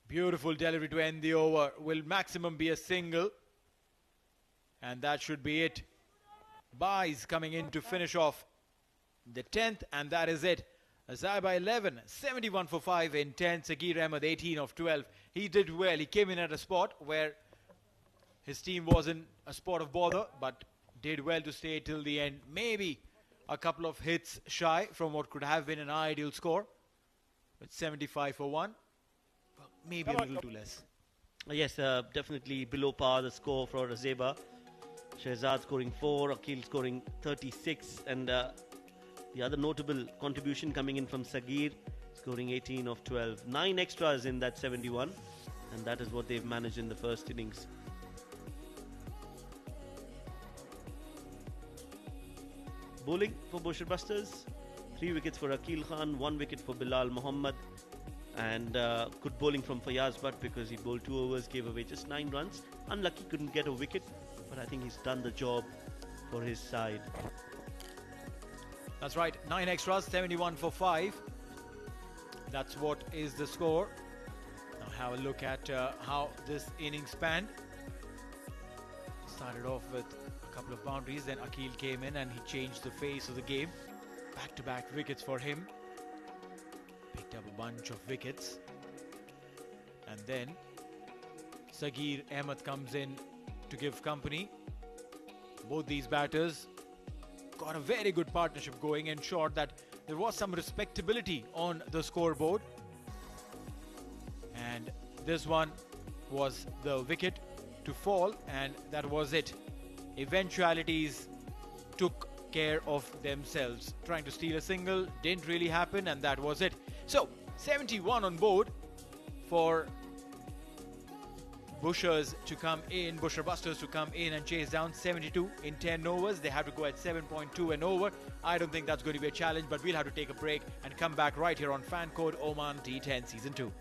Beautiful delivery to end the over. Will maximum be a single. And that should be it. Bais coming in to finish off the 10th. And that is it. Azaiba 11. 71 for 5 in 10. Sagir Ahmed 18 of 12. He did well. He came in at a spot where his team wasn't a spot of bother. But did well to stay till the end. Maybe a couple of hits shy from what could have been an ideal score. With 75 for 1. Well, maybe a little too less. Yes, definitely below par the score for Azaiba. Shehzad scoring 4, Akil scoring 36, and the other notable contribution coming in from Sagir, scoring 18 of 12. 9 extras in that 71, and that is what they've managed in the first innings. Bowling for Bousher Busters, 3 wickets for Akil Khan, 1 wicket for Bilal Muhammad, and good bowling from Fayaz Butt because he bowled 2 overs, gave away just 9 runs. Unlucky, couldn't get a wicket, but I think he's done the job for his side. That's right, 9 extras, 71 for 5. That's what is the score. Now have a look at how this innings spanned. Started off with a couple of boundaries, then Akil came in and he changed the face of the game. Back-to-back wickets for him. Picked up a bunch of wickets. And then Sagir Ahmed comes in to give company. Both these batters got a very good partnership going, ensured that there was some respectability on the scoreboard. And this one was the wicket to fall, and that was it. Eventualities took care of themselves. Trying to steal a single didn't really happen, and that was it. So 71 on board for Boushers to come in, Bousher Busters to come in and chase down 72 in 10 overs. They have to go at 7.2 and over. I don't think that's going to be a challenge, but we'll have to take a break and come back right here on Fan Code Oman D10 Season 2.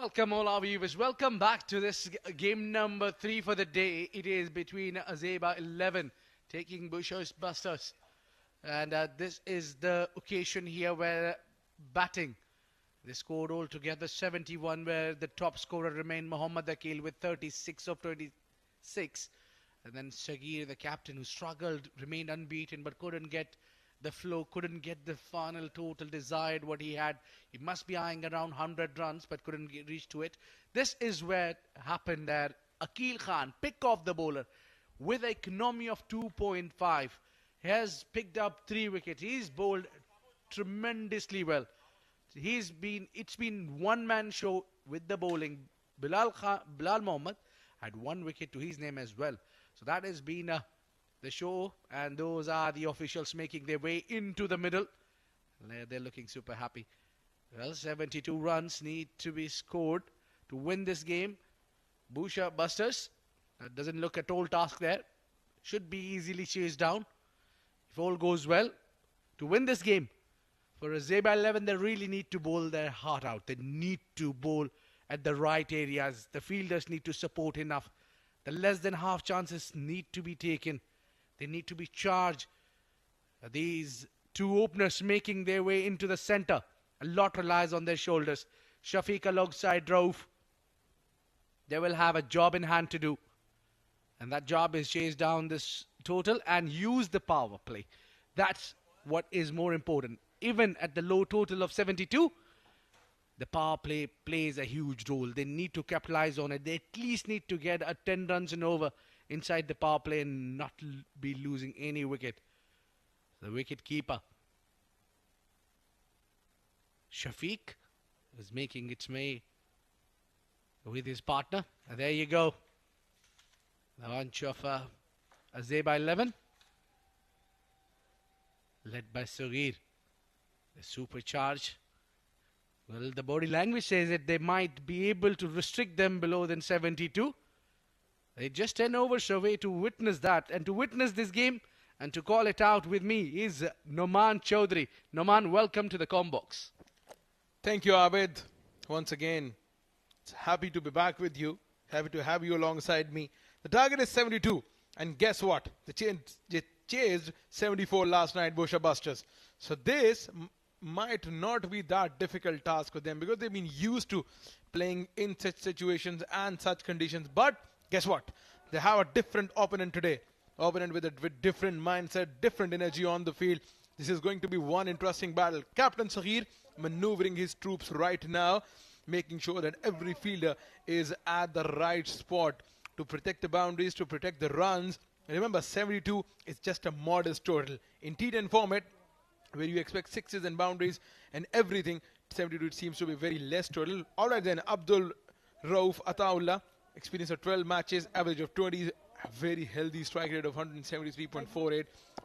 Welcome all our viewers. Welcome back to this game number 3 for the day. It is between Azaiba 11 taking Bousher's Busters. And this is the occasion here where batting. They scored altogether 71, where the top scorer remained Mohammad Akil with 36 of 26. And then Sagir, the captain, who struggled, remained unbeaten but couldn't get the flow, couldn't get the final total desired what he had. He must be eyeing around 100 runs but couldn't reach to it. This is where it happened there. Akil Khan, pick off the bowler with an economy of 2.5, has picked up 3 wickets. He's bowled tremendously well. It's been one-man show with the bowling. Bilal Mohammed had 1 wicket to his name as well. So that has been the show, and those are the officials making their way into the middle. They're looking super happy. Well, 72 runs need to be scored to win this game. Bousher Busters, that doesn't look a tall task there. Should be easily chased down if all goes well to win this game. For Azaiba 11, they really need to bowl their heart out. They need to bowl at the right areas. The fielders need to support enough. The less than half chances need to be taken. They need to be charged. These 2 openers making their way into the centre. A lot relies on their shoulders. Shafiq alongside Rauf. They will have a job in hand to do. And that job is chase down this total and use the power play. That's what is more important. Even at the low total of 72, the power play plays a huge role. They need to capitalize on it. They at least need to get a 10 runs and over inside the power play and not be losing any wicket. The wicket keeper, Shafiq, is making its way with his partner. And there you go. The bunch of Azaiba 11, led by Sagir. The supercharge. Well, the body language says that they might be able to restrict them below than 72. They just 10 overs away to witness that. And to witness this game and to call it out with me is Noman Chaudhary. Noman, welcome to the Combox. Thank you, Abid. Once again, it's happy to be back with you. Happy to have you alongside me. The target is 72. And guess what? They chased 74 last night, Bousher Busters. So this might not be that difficult task for them because they've been used to playing in such situations and such conditions. But guess what? They have a different opponent today. Opponent with different mindset, different energy on the field. This is going to be one interesting battle. Captain Sagir maneuvering his troops right now, making sure that every fielder is at the right spot to protect the boundaries, to protect the runs. And remember, 72 is just a modest total. In T10 format, where you expect 6s and boundaries and everything, 72 seems to be very less total. Alright then, Abdul Rauf Ataullah, experience of 12 matches, average of 20, a very healthy strike rate of 173.48,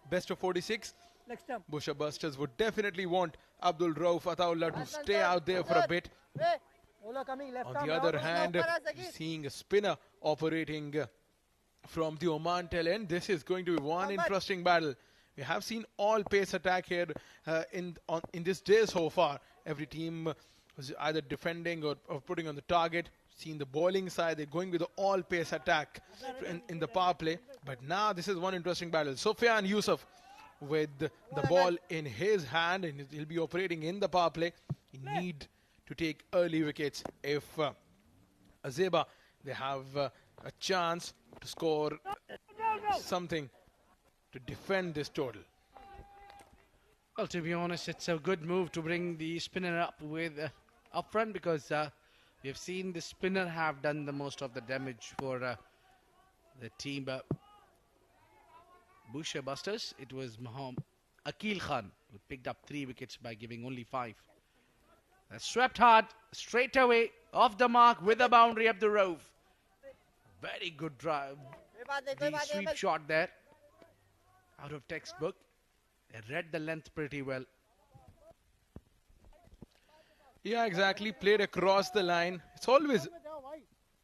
best of 46. Bousher Busters would definitely want Abdul Rauf Ataullah to stay out there for a bit. On the other hand, seeing a spinner operating from the Oman talent, this is going to be one interesting battle. We have seen all pace attack here in this day so far. Every team was either defending or putting on the target. Seen the bowling side, they're going with the all pace attack in the power play. But now this is one interesting battle. Sufyan Yusuf with the ball in his hand, and he'll be operating in the power play. He need to take early wickets if Azaiba, they have a chance to score something to defend this total. Well, to be honest, it's a good move to bring the spinner up with up front because we have seen the spinner have done the most of the damage for the team. Bousher Busters, it was Akil Khan who picked up 3 wickets by giving only 5. Swept hard, straight away, off the mark with a boundary up the Rauf. Very good drive. The sweep shot there. Out of textbook. They read the length pretty well. Yeah, exactly. Played across the line. It's always,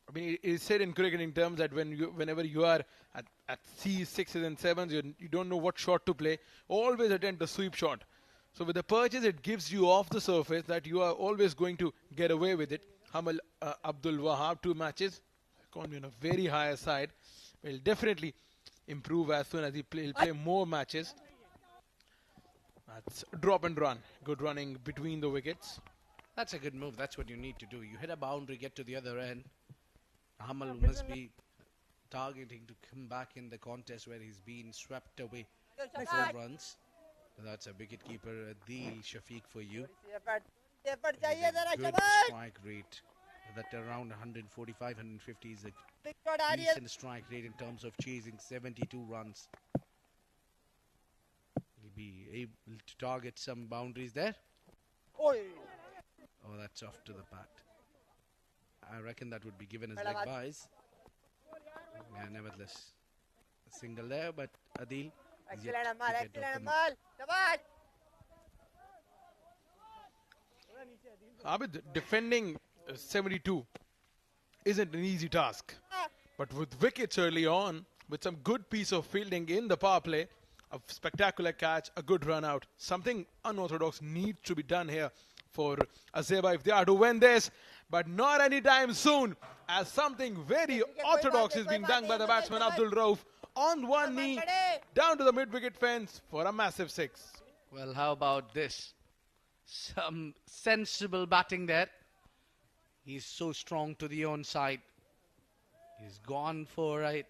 I mean, it is said in cricketing terms that whenever you are at C's, 6s and 7s, you don't know what shot to play. Always attempt the sweep shot. So with the purchase, it gives you off the surface that you are always going to get away with it. Hamal Abdul Wahab, 2 matches. Going on a very higher side. Will definitely improve as soon as he'll play more matches. That's drop and run. Good running between the wickets. That's a good move. That's what you need to do. You hit a boundary, get to the other end. Hamal must be targeting to come back in the contest where he's been swept away 4 runs. That's a wicketkeeper, Adil Shafiq for you. With a good strike rate. That around 145, 150 is a decent strike rate in terms of chasing 72 runs. He'll be able to target some boundaries there. Oh, that's off to the bat. I reckon that would be given as leg byes. Yeah, nevertheless, a single there, but Adil is yet to get off the mark. Abid, defending 72 isn't an easy task. But with wickets early on, with some good piece of fielding in the power play, a spectacular catch, a good run out, something unorthodox needs to be done here for Azaiba if they are to win this. But not anytime soon, as something very orthodox is being done by the batsman Abdul Rauf on one knee, down to the mid-wicket fence for a massive 6. Well, how about this? Some sensible batting there. He's so strong to the onside. He's gone for a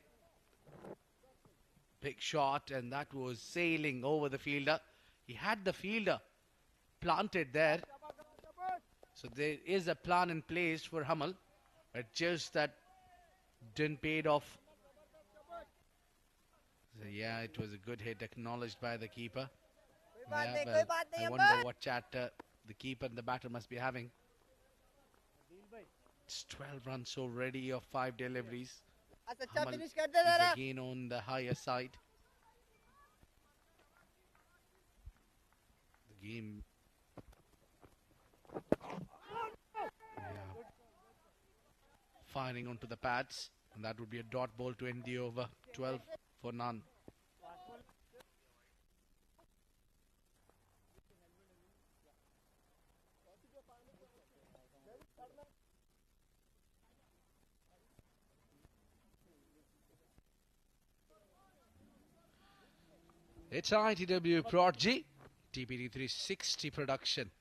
big shot, and that was sailing over the fielder. He had the fielder planted there. So there is a plan in place for Hamal, but just that didn't pay it off. So yeah, it was a good hit acknowledged by the keeper. Yeah, well, I wonder what chat the keeper and the batter must be having. It's 12 runs already of 5 deliveries. Hamal is again on the higher side. The game. Yeah. Firing onto the pads, and that would be a dot ball to end the over. 12 for none. It's ITW Prodigy, TPD 360 production.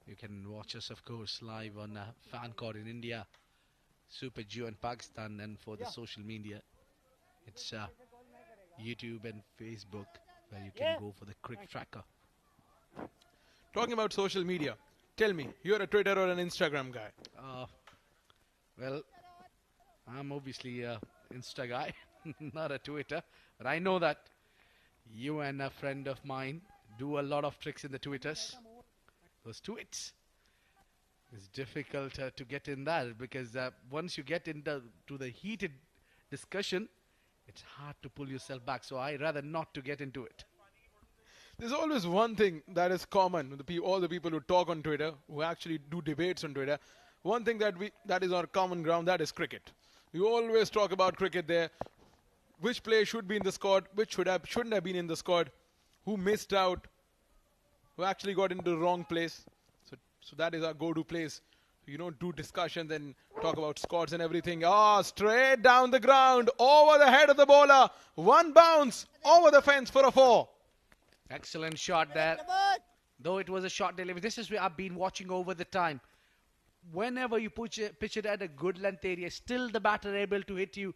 You can watch us, of course, live on FanCode in India, Super Geo in Pakistan, and for the social media, it's YouTube and Facebook, where you can go for the CricTracker. Talking about social media, tell me, you're a Twitter or an Instagram guy? Well, I'm obviously an Insta guy, not a Twitter, but I know that you and a friend of mine do a lot of tricks in the Twitters. Those tweets. It's difficult to get in that because once you get into the heated discussion, it's hard to pull yourself back. So I rather not to get into it. There's always one thing that is common with all the people who talk on Twitter, who actually do debates on Twitter. One thing that is our common ground, that is cricket. We always talk about cricket there. Which player should be in the squad, which shouldn't have been in the squad, who missed out, who actually got into the wrong place. So that is our go-to place. You don't do discussions and talk about squads and everything. Straight down the ground, over the head of the bowler. One bounce, over the fence for a 4. Excellent shot there. Though it was a short delivery. This is where I've been watching over the time. Whenever you pitch it at a good length area, still the batter able to hit you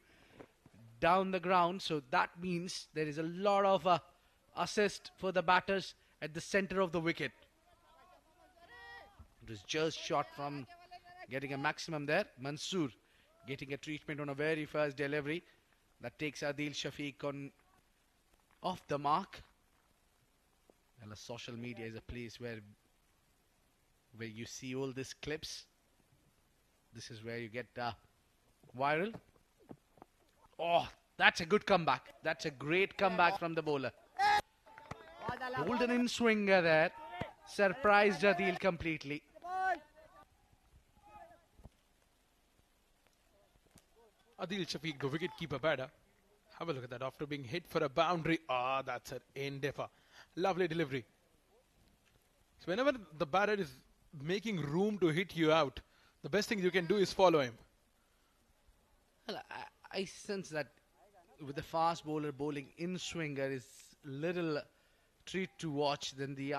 down the ground. So that means there is a lot of assist for the batters at the center of the wicket. It was just shot from getting a maximum there. Mansoor getting a treatment on a very first delivery. That takes Adil Shafiq on off the mark. Well, social media is a place where you see all these clips. This is where you get viral. Oh, that's a good comeback. That's a great comeback from the bowler. Golden in swinger there. Surprised Adil completely. Adil Shafiq, the wicket-keeper batter. Have a look at that. After being hit for a boundary. That's an endeavour. Lovely delivery. So whenever the batter is making room to hit you out, the best thing you can do is follow him. Well, I sense that with the fast bowler bowling in swinger is little treat to watch than the.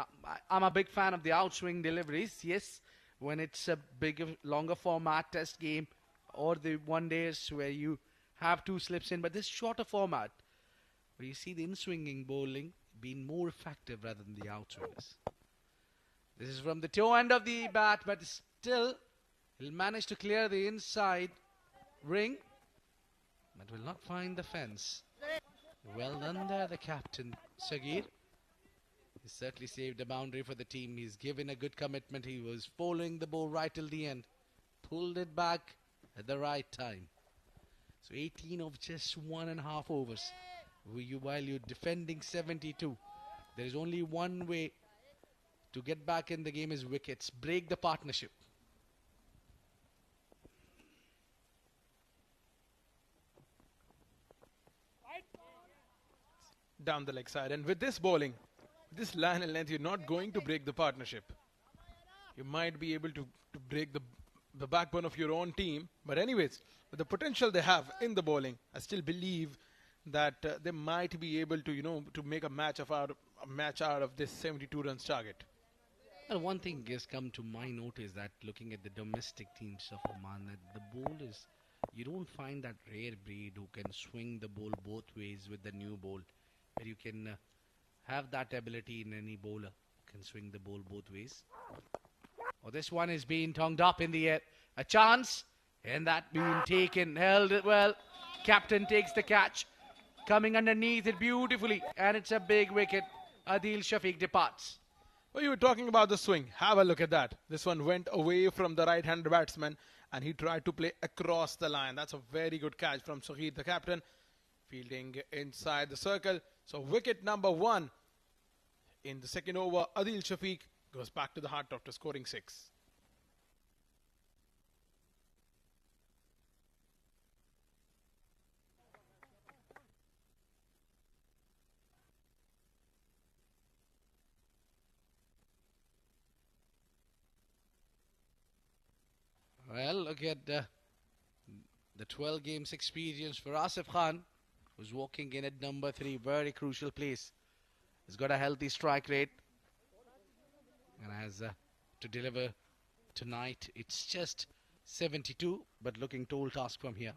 I'm a big fan of the outswing deliveries. Yes, when it's a bigger, longer format test game or the one days where you have two slips in, but this shorter format where you see the in-swinging bowling being more effective rather than the outswingers. This is from the toe end of the bat, but still he'll manage to clear the inside ring, but will not find the fence. Well done there, the captain, Sagir. He certainly saved a boundary for the team. He's given a good commitment. He was following the ball right till the end. Pulled it back at the right time. So 18 of just 1.5 overs. While you're defending 72. There is only one way to get back in the game is wickets. Break the partnership. Down the leg side. And with this bowling, this line and length, you're not going to break the partnership. You might be able to break the backbone of your own team. But anyways, with the potential they have in the bowling, I still believe that they might be able to, to make a match out of this 72 runs target. Well, one thing has come to my notice that looking at the domestic teams of Oman, that the bowlers, you don't find that rare breed who can swing the ball both ways with the new ball, where you can have that ability in any bowler, can swing the ball both ways. Oh, this one is being tongued up in the air. A chance, and that being taken, held it well. Captain takes the catch, coming underneath it beautifully, and it's a big wicket. Adil Shafiq departs. Well, you were talking about the swing. Have a look at that. This one went away from the right-handed batsman, and he tried to play across the line. That's a very good catch from Shahid, the captain, fielding inside the circle. So wicket number 1 in the second over. Adil Shafiq goes back to the heart after scoring 6. Well, look at the 12 games experience for Asif Khan, who's walking in at number 3, very crucial place. He's got a healthy strike rate and has to deliver tonight. It's just 72, but looking tall task from here.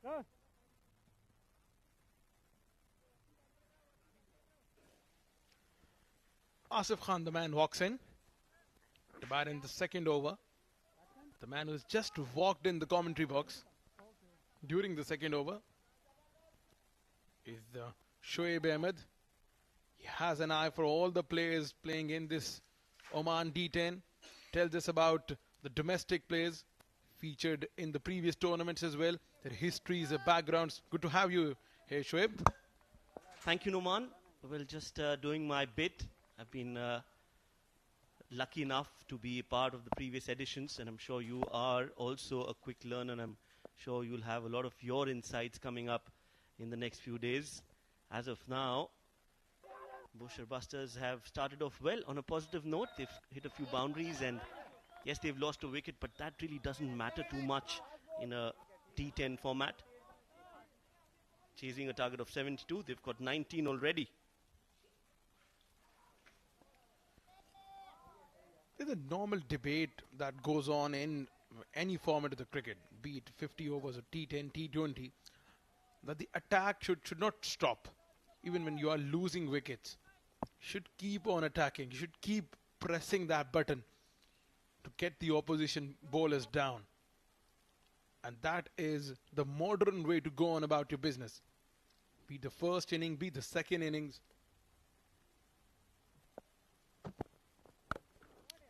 Go. Asif Khan, the man, walks in to bat in the second over. The man who's just walked in the commentary box during the second over is Shoaib Ahmed. He has an eye for all the players playing in this Oman D10. Tells us about the domestic players featured in the previous tournaments as well. Their histories, their backgrounds. Good to have you here, Shoaib. Thank you, Numan. Well, just doing my bit. I've been lucky enough to be a part of the previous editions, and I'm sure you are also a quick learner, and I'm sure you'll have a lot of your insights coming up in the next few days. As of now, Bousher Busters have started off well on a positive note. They've hit a few boundaries, and yes, they've lost a wicket, but that really doesn't matter too much in a T10 format. Chasing a target of 72, they've got 19 already. There's a normal debate that goes on in any format of the cricket, be it 50 overs or T10, T20, that the attack should not stop. Even when you are losing wickets, you should keep on attacking. You should keep pressing that button to get the opposition bowlers down. And that is the modern way to go on about your business. Be the first inning, be the second innings.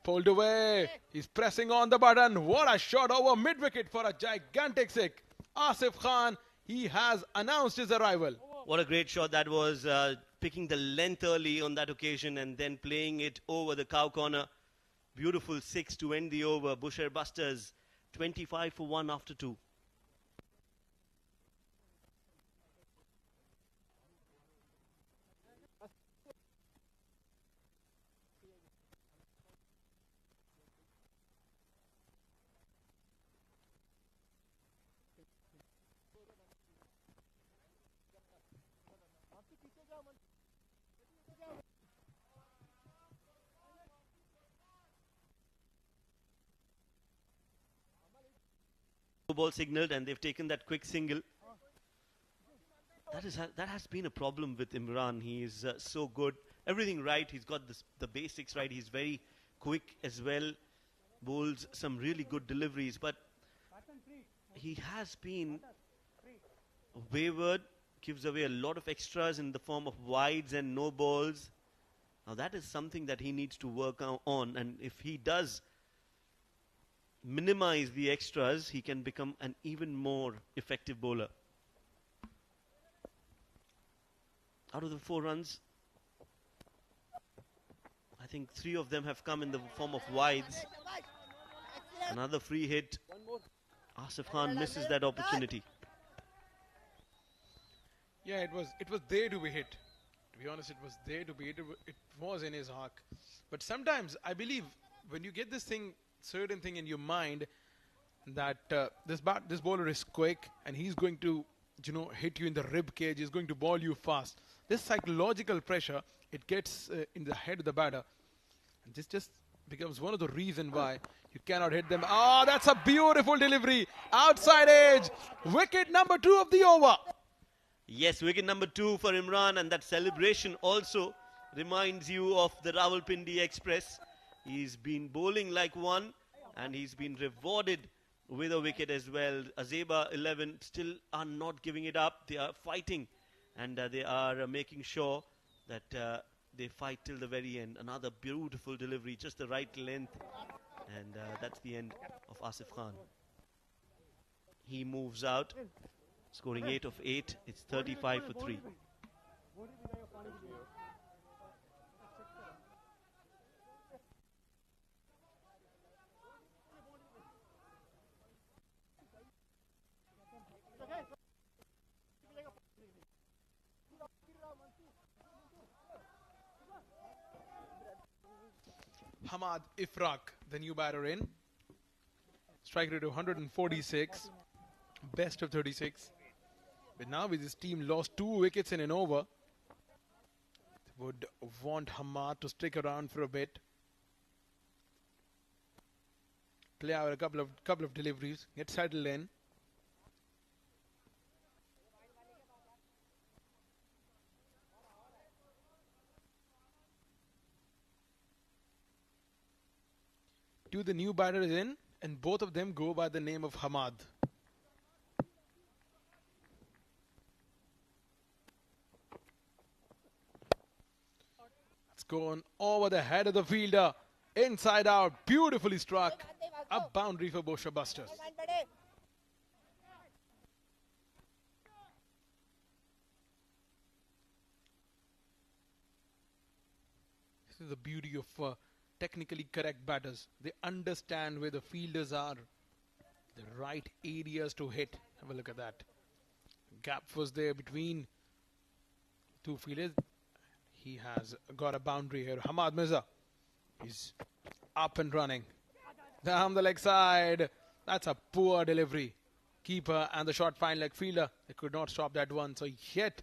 Pulled away. He's pressing on the button. What a shot over mid-wicket for a gigantic six. Asif Khan, he has announced his arrival. What a great shot that was, picking the length early on that occasion and then playing it over the cow corner. Beautiful 6 to end the over. Bousher Busters 25 for 1 after 2. no ball signaled, and they've taken that quick single. That has been a problem with Imran. He is so good. Everything right. He's got the basics right. He's very quick as well. Bowls some really good deliveries, but he has been wayward. Gives away a lot of extras in the form of wides and no balls. Now that is something that he needs to work on, and if he does minimize the extras, he can become an even more effective bowler. Out of the 4 runs, I think 3 of them have come in the form of wides. Another free hit. Asif Khan misses that opportunity. Yeah, it was there to be hit. To be honest, it was there to be hit. It was in his arc. But sometimes I believe when you get this certain thing in your mind that this bowler is quick and he's going to, hit you in the rib cage. He's going to ball you fast. This psychological pressure, it gets in the head of the batter. And this just becomes one of the reasons why you cannot hit them. Oh, that's a beautiful delivery. Outside edge. Wicket number 2 of the over. Yes, wicket number 2 for Imran, and that celebration also reminds you of the Rawalpindi Express. He's been bowling like one, and he's been rewarded with a wicket as well. Azaiba 11 still are not giving it up. They are fighting, and they are making sure that they fight till the very end. Another beautiful delivery, just the right length, and that's the end of Asif Khan. He moves out, scoring 8 of 8. It's 35 for 3. Hamad Ifraq, the new batter in. Strike rate of 146. Best of 36. But now with his team lost 2 wickets in an over, would want Hamad to stick around for a bit. Play out a couple of deliveries, get settled in. Two the new batters in, and both of them go by the name of Hamad. It's gone over the head of the fielder. Inside out, beautifully struck. A boundary for Bousher Busters. This is the beauty of technically correct batters. They understand where the fielders are, the right areas to hit. Have a look at that. Gap was there between 2 fielders. He has got a boundary here. Hamad Mirza is up and running. Down the leg side. That's a poor delivery. Keeper and the short fine leg fielder, they could not stop that one. So yet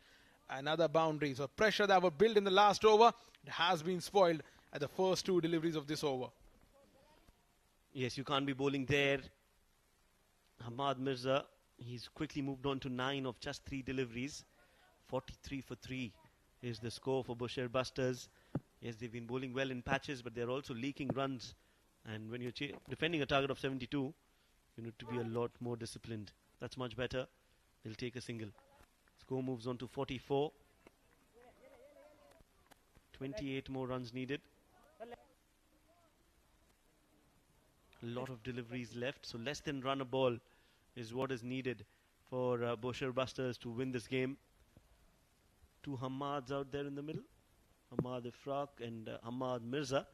another boundary. So pressure that was built in the last over, it has been spoiled at the first 2 deliveries of this over. Yes, you can't be bowling there. Hamad Mirza, he's quickly moved on to 9 of just 3 deliveries. 43 for 3 is the score for Bousher Busters. Yes, they've been bowling well in patches, but they're also leaking runs. And when you're defending a target of 72, you need to be a lot more disciplined. That's much better. They'll take a single. Score moves on to 44. 28 more runs needed. A lot of deliveries left, so less than run a ball is what is needed for Bousher Busters to win this game. 2 Hamads out there in the middle. Hamad Ifraq and Hamad Mirza.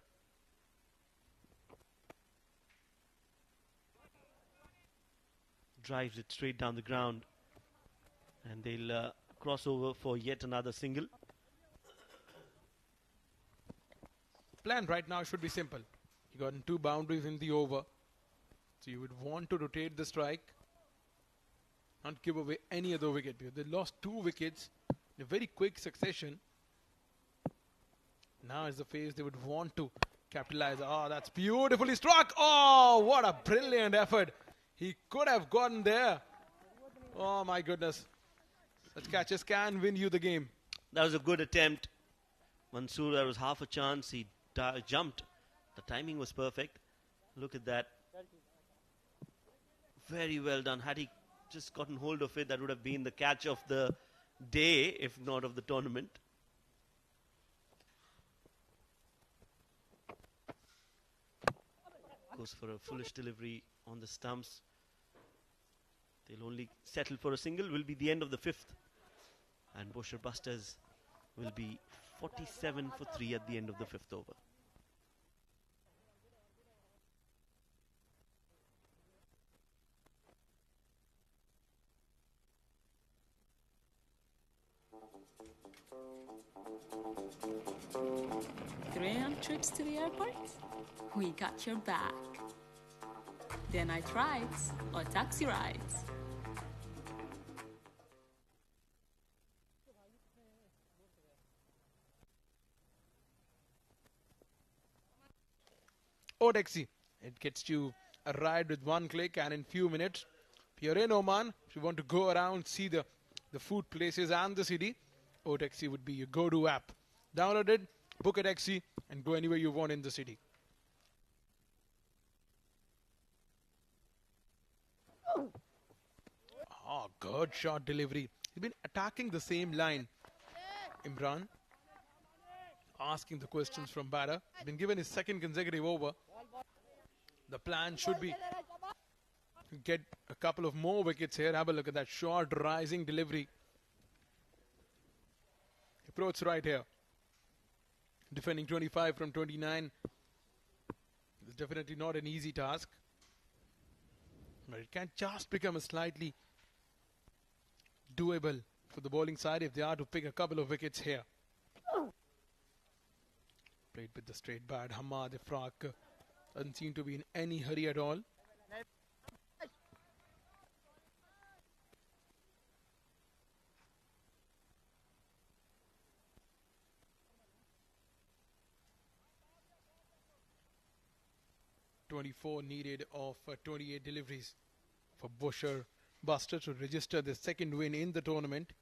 Drives it straight down the ground, and they'll cross over for yet another single. Plan right now should be simple. You got 2 boundaries in the over, so you would want to rotate the strike, not give away any other wicket, because they lost 2 wickets in a very quick succession. Now is the phase they would want to capitalize. Oh, that's beautifully struck. Oh, what a brilliant effort. He could have gotten there. Oh my goodness. Such catches can win you the game. That was a good attempt. Mansoor, there was half a chance. He jumped. The timing was perfect. Look at that. Very well done. Had he just gotten hold of it, that would have been the catch of the day, if not of the tournament. Goes for a foolish delivery on the stumps. They'll only settle for a single. Will be the end of the fifth. And Bousher Busters will be 47 for 3 at the end of the fifth over. Trips to the airport? We got your back. Day night rides or taxi rides? Oh, taxi. It gets you a ride with one click, and in few minutes, if you're in Oman, if you want to go around, see the food places and the city, Oh, taxi would be your go-to app. Download it, book a taxi, and go anywhere you want in the city. Oh, good shot delivery. He's been attacking the same line. Imran asking the questions from batter. He's been given his second consecutive over. The plan should be to get a couple of more wickets here. Have a look at that short rising delivery. Approach right here. Defending 25 from 29. It's definitely not an easy task. But it can just become a slightly doable for the bowling side if they are to pick a couple of wickets here. Played with the straight bat. Hamad Ifraq doesn't seem to be in any hurry at all. .24 needed of 28 deliveries for Bousher Busters to register the second win in the tournament.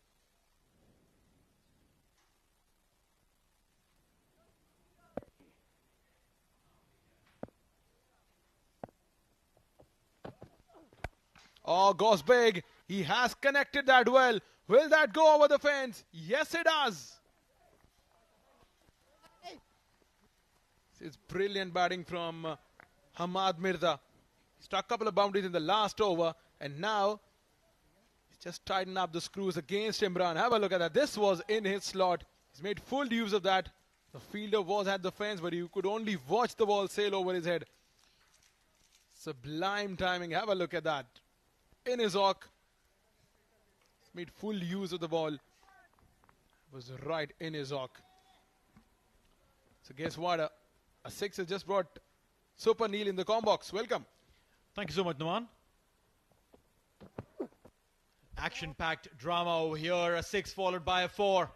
Oh, goes big. He has connected that well. Will that go over the fence? Yes, it does. This is brilliant batting from Hamad Mirza. Struck a couple of boundaries in the last over, and now he's just tightened up the screws against Imran. Have a look at that. This was in his slot. He's made full use of that. The fielder was at the fence, but you could only watch the ball sail over his head. Sublime timing. Have a look at that. In his hook. He's made full use of the ball. It was right in his hook. So guess what? A six has just brought Super Neil in the com box. Welcome. Thank you so much, Numan. Action-packed drama over here. A 6 followed by a 4.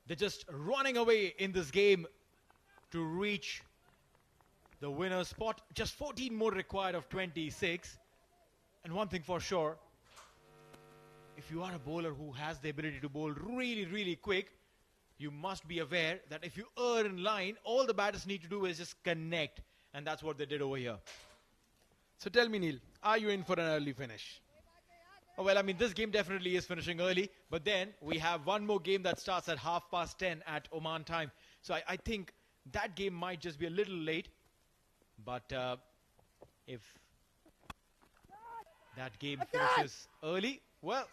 They're just running away in this game to reach the winner's spot. Just 14 more required of 26. And one thing for sure, if you are a bowler who has the ability to bowl really, really quick, you must be aware that if you are in line, all the batters need to do is just connect. And that's what they did over here. So tell me, Neil, are you in for an early finish? Oh, well, I mean, this game definitely is finishing early. But then we have one more game that starts at 10:30 at Oman time. So I think that game might just be a little late. But if that game finishes early, well,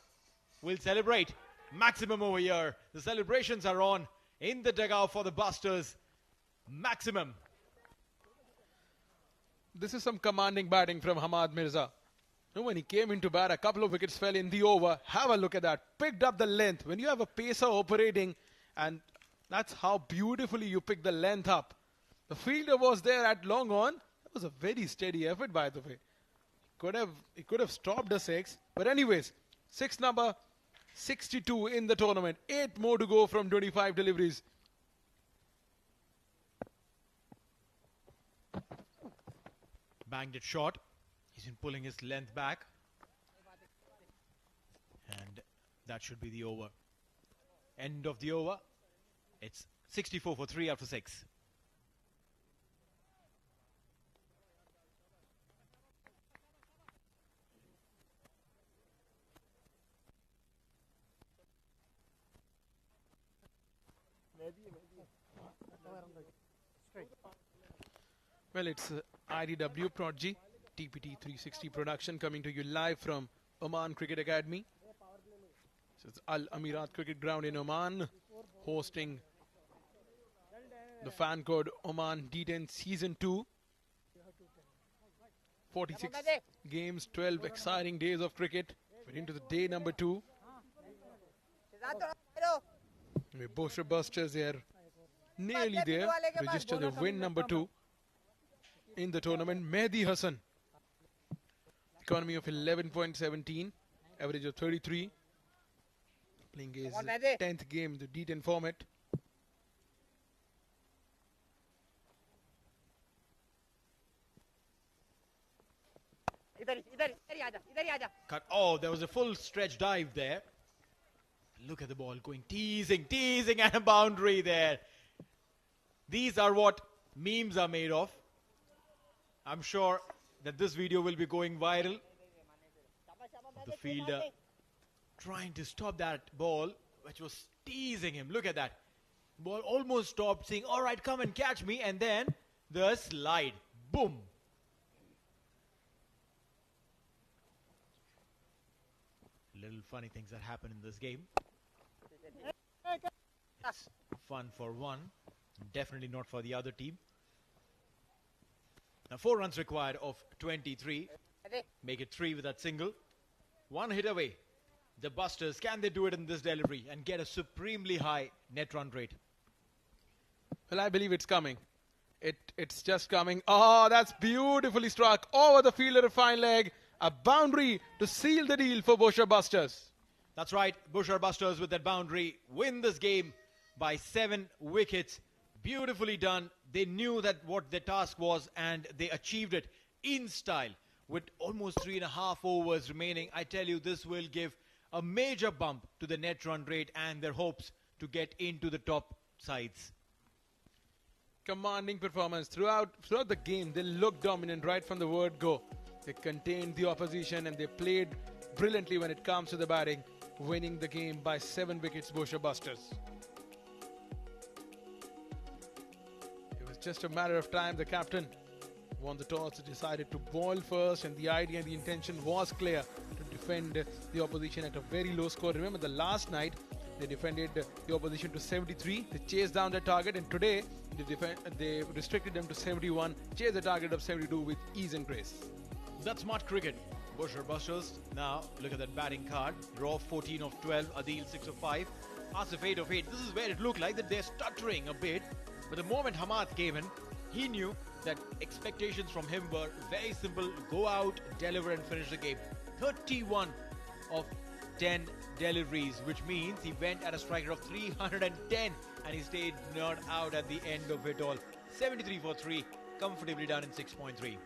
we'll celebrate. Maximum over here. The celebrations are on in the dugout for the Busters. Maximum. This is some commanding batting from Hamad Mirza. When he came into bat, a couple of wickets fell in the over. Have a look at that. Picked up the length. When you have a pacer operating, and that's how beautifully you pick the length up. The fielder was there at long on. That was a very steady effort, by the way. He could have stopped a 6. But anyways, 6 number 62 in the tournament. 8 more to go from 25 deliveries. Banged it short. He's been pulling his length back. And that should be the over. End of the over. It's 64 for 3 after 6. Well, it's IDW Prodigy, TPT 360 production coming to you live from Oman Cricket Academy. So it's Al Amirat Cricket Ground in Oman, hosting the fan code Oman D10 Season 2. 46 games, 12 exciting days of cricket. We're into the day number 2. With Bousher Busters, they are nearly there. Register the win number 2 in the tournament. Mehdi Hassan, economy of 11.17, average of 33, playing his 10th game in the D10 format. Cut. Oh, there was a full stretch dive there. Look at the ball going teasing, and a boundary there. These are what memes are made of. I'm sure that this video will be going viral. The fielder trying to stop that ball, which was teasing him. Look at that. Ball almost stopped, saying, all right, come and catch me. And then the slide. Boom. Little funny things that happen in this game. It's fun for one, definitely not for the other team. Now 4 runs required of 23. Make it 3 with that single. 1 hit away. The Busters, can they do it in this delivery and get a supremely high net run rate? Well, I believe it's coming. It's just coming. Oh, that's beautifully struck over the fielder, a fine leg. A boundary to seal the deal for Bousher Busters. That's right. Bousher Busters with that boundary win this game by 7 wickets. Beautifully done. They knew that what their task was and they achieved it in style. With almost 3.5 overs remaining, I tell you, this will give a major bump to the net run rate and their hopes to get into the top sides. Commanding performance throughout the game. They looked dominant right from the word go. They contained the opposition and they played brilliantly when it comes to the batting, winning the game by 7 wickets, Bousher Busters. It was just a matter of time. The captain won the toss, decided to bowl first, and the idea and the intention was clear to defend the opposition at a very low score. Remember, the last night they defended the opposition to 73. They chased down their target, and today they restricted them to 71, chased the target of 72 with ease and grace. That's smart cricket. Bousher Busters. Now, look at that batting card. Raw 14 of 12, Adil 6 of 5, Asif 8 of 8. This is where it looked like that they're stuttering a bit. But the moment Hamad came in, he knew that expectations from him were very simple. Go out, deliver and finish the game. 31 of 10 deliveries, which means he went at a striker of 310 and he stayed not out at the end of it all. 73 for 3, comfortably done in 6.3.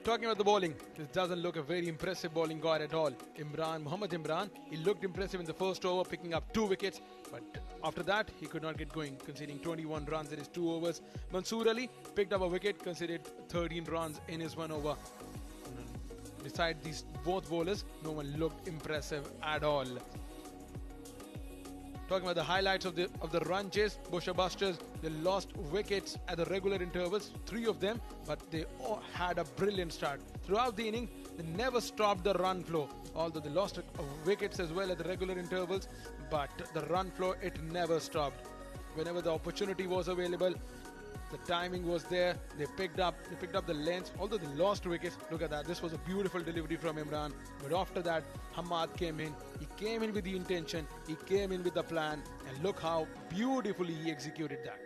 Talking about the bowling, this doesn't look a very impressive bowling guard at all. Mohammad Imran, he looked impressive in the first over, picking up 2 wickets. But after that, he could not get going, conceding 21 runs in his 2 overs. Mansoor Ali picked up a wicket, conceded 13 runs in his 1 over. Besides these both bowlers, no one looked impressive at all. Talking about the highlights of the run chase, Bousher Busters, they lost wickets at the regular intervals, 3 of them, but they all had a brilliant start. Throughout the inning, they never stopped the run flow, although they lost wickets as well at the regular intervals, but the run flow, it never stopped. Whenever the opportunity was available, the timing was there. They picked up the length. Although they lost wickets, look at that. This was a beautiful delivery from Imran. But after that, Hamad came in. He came in with the intention. He came in with the plan. And look how beautifully he executed that.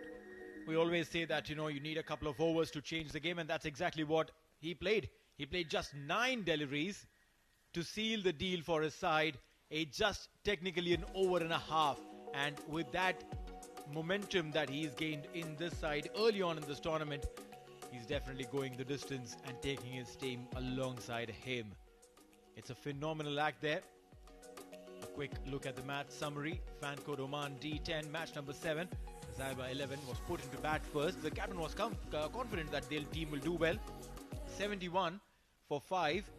We always say that, you need a couple of overs to change the game, and that's exactly what he played. He played just 9 deliveries to seal the deal for his side. Just technically an over and a half. And with that momentum that he's gained in this side early on in this tournament, he's definitely going the distance and taking his team alongside him. It's a phenomenal act there. A quick look at the match summary. Fan code Oman D10, match number 7. Azaiba 11 was put into bat first. The captain was confident that their team will do well. 71 for 5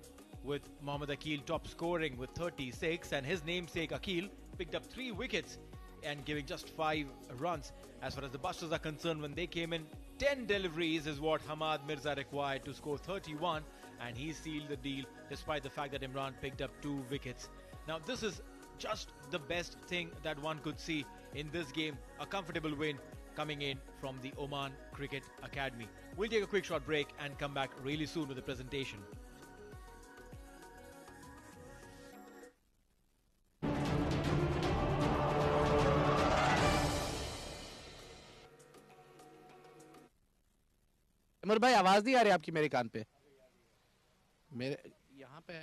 with Mohammad Akil top scoring with 36, and his namesake Akil picked up 3 wickets and giving just 5 runs. As far as the Busters are concerned, when they came in, 10 deliveries is what Hamad Mirza required to score 31, and he sealed the deal despite the fact that Imran picked up 2 wickets. Now this is just the best thing that one could see in this game, a comfortable win coming in from the Oman Cricket Academy. We'll take a quick short break and come back really soon with the presentation. अमर भाई आवाज नहीं आ रही आपकी मेरे कान पे मेरे यहाँ पे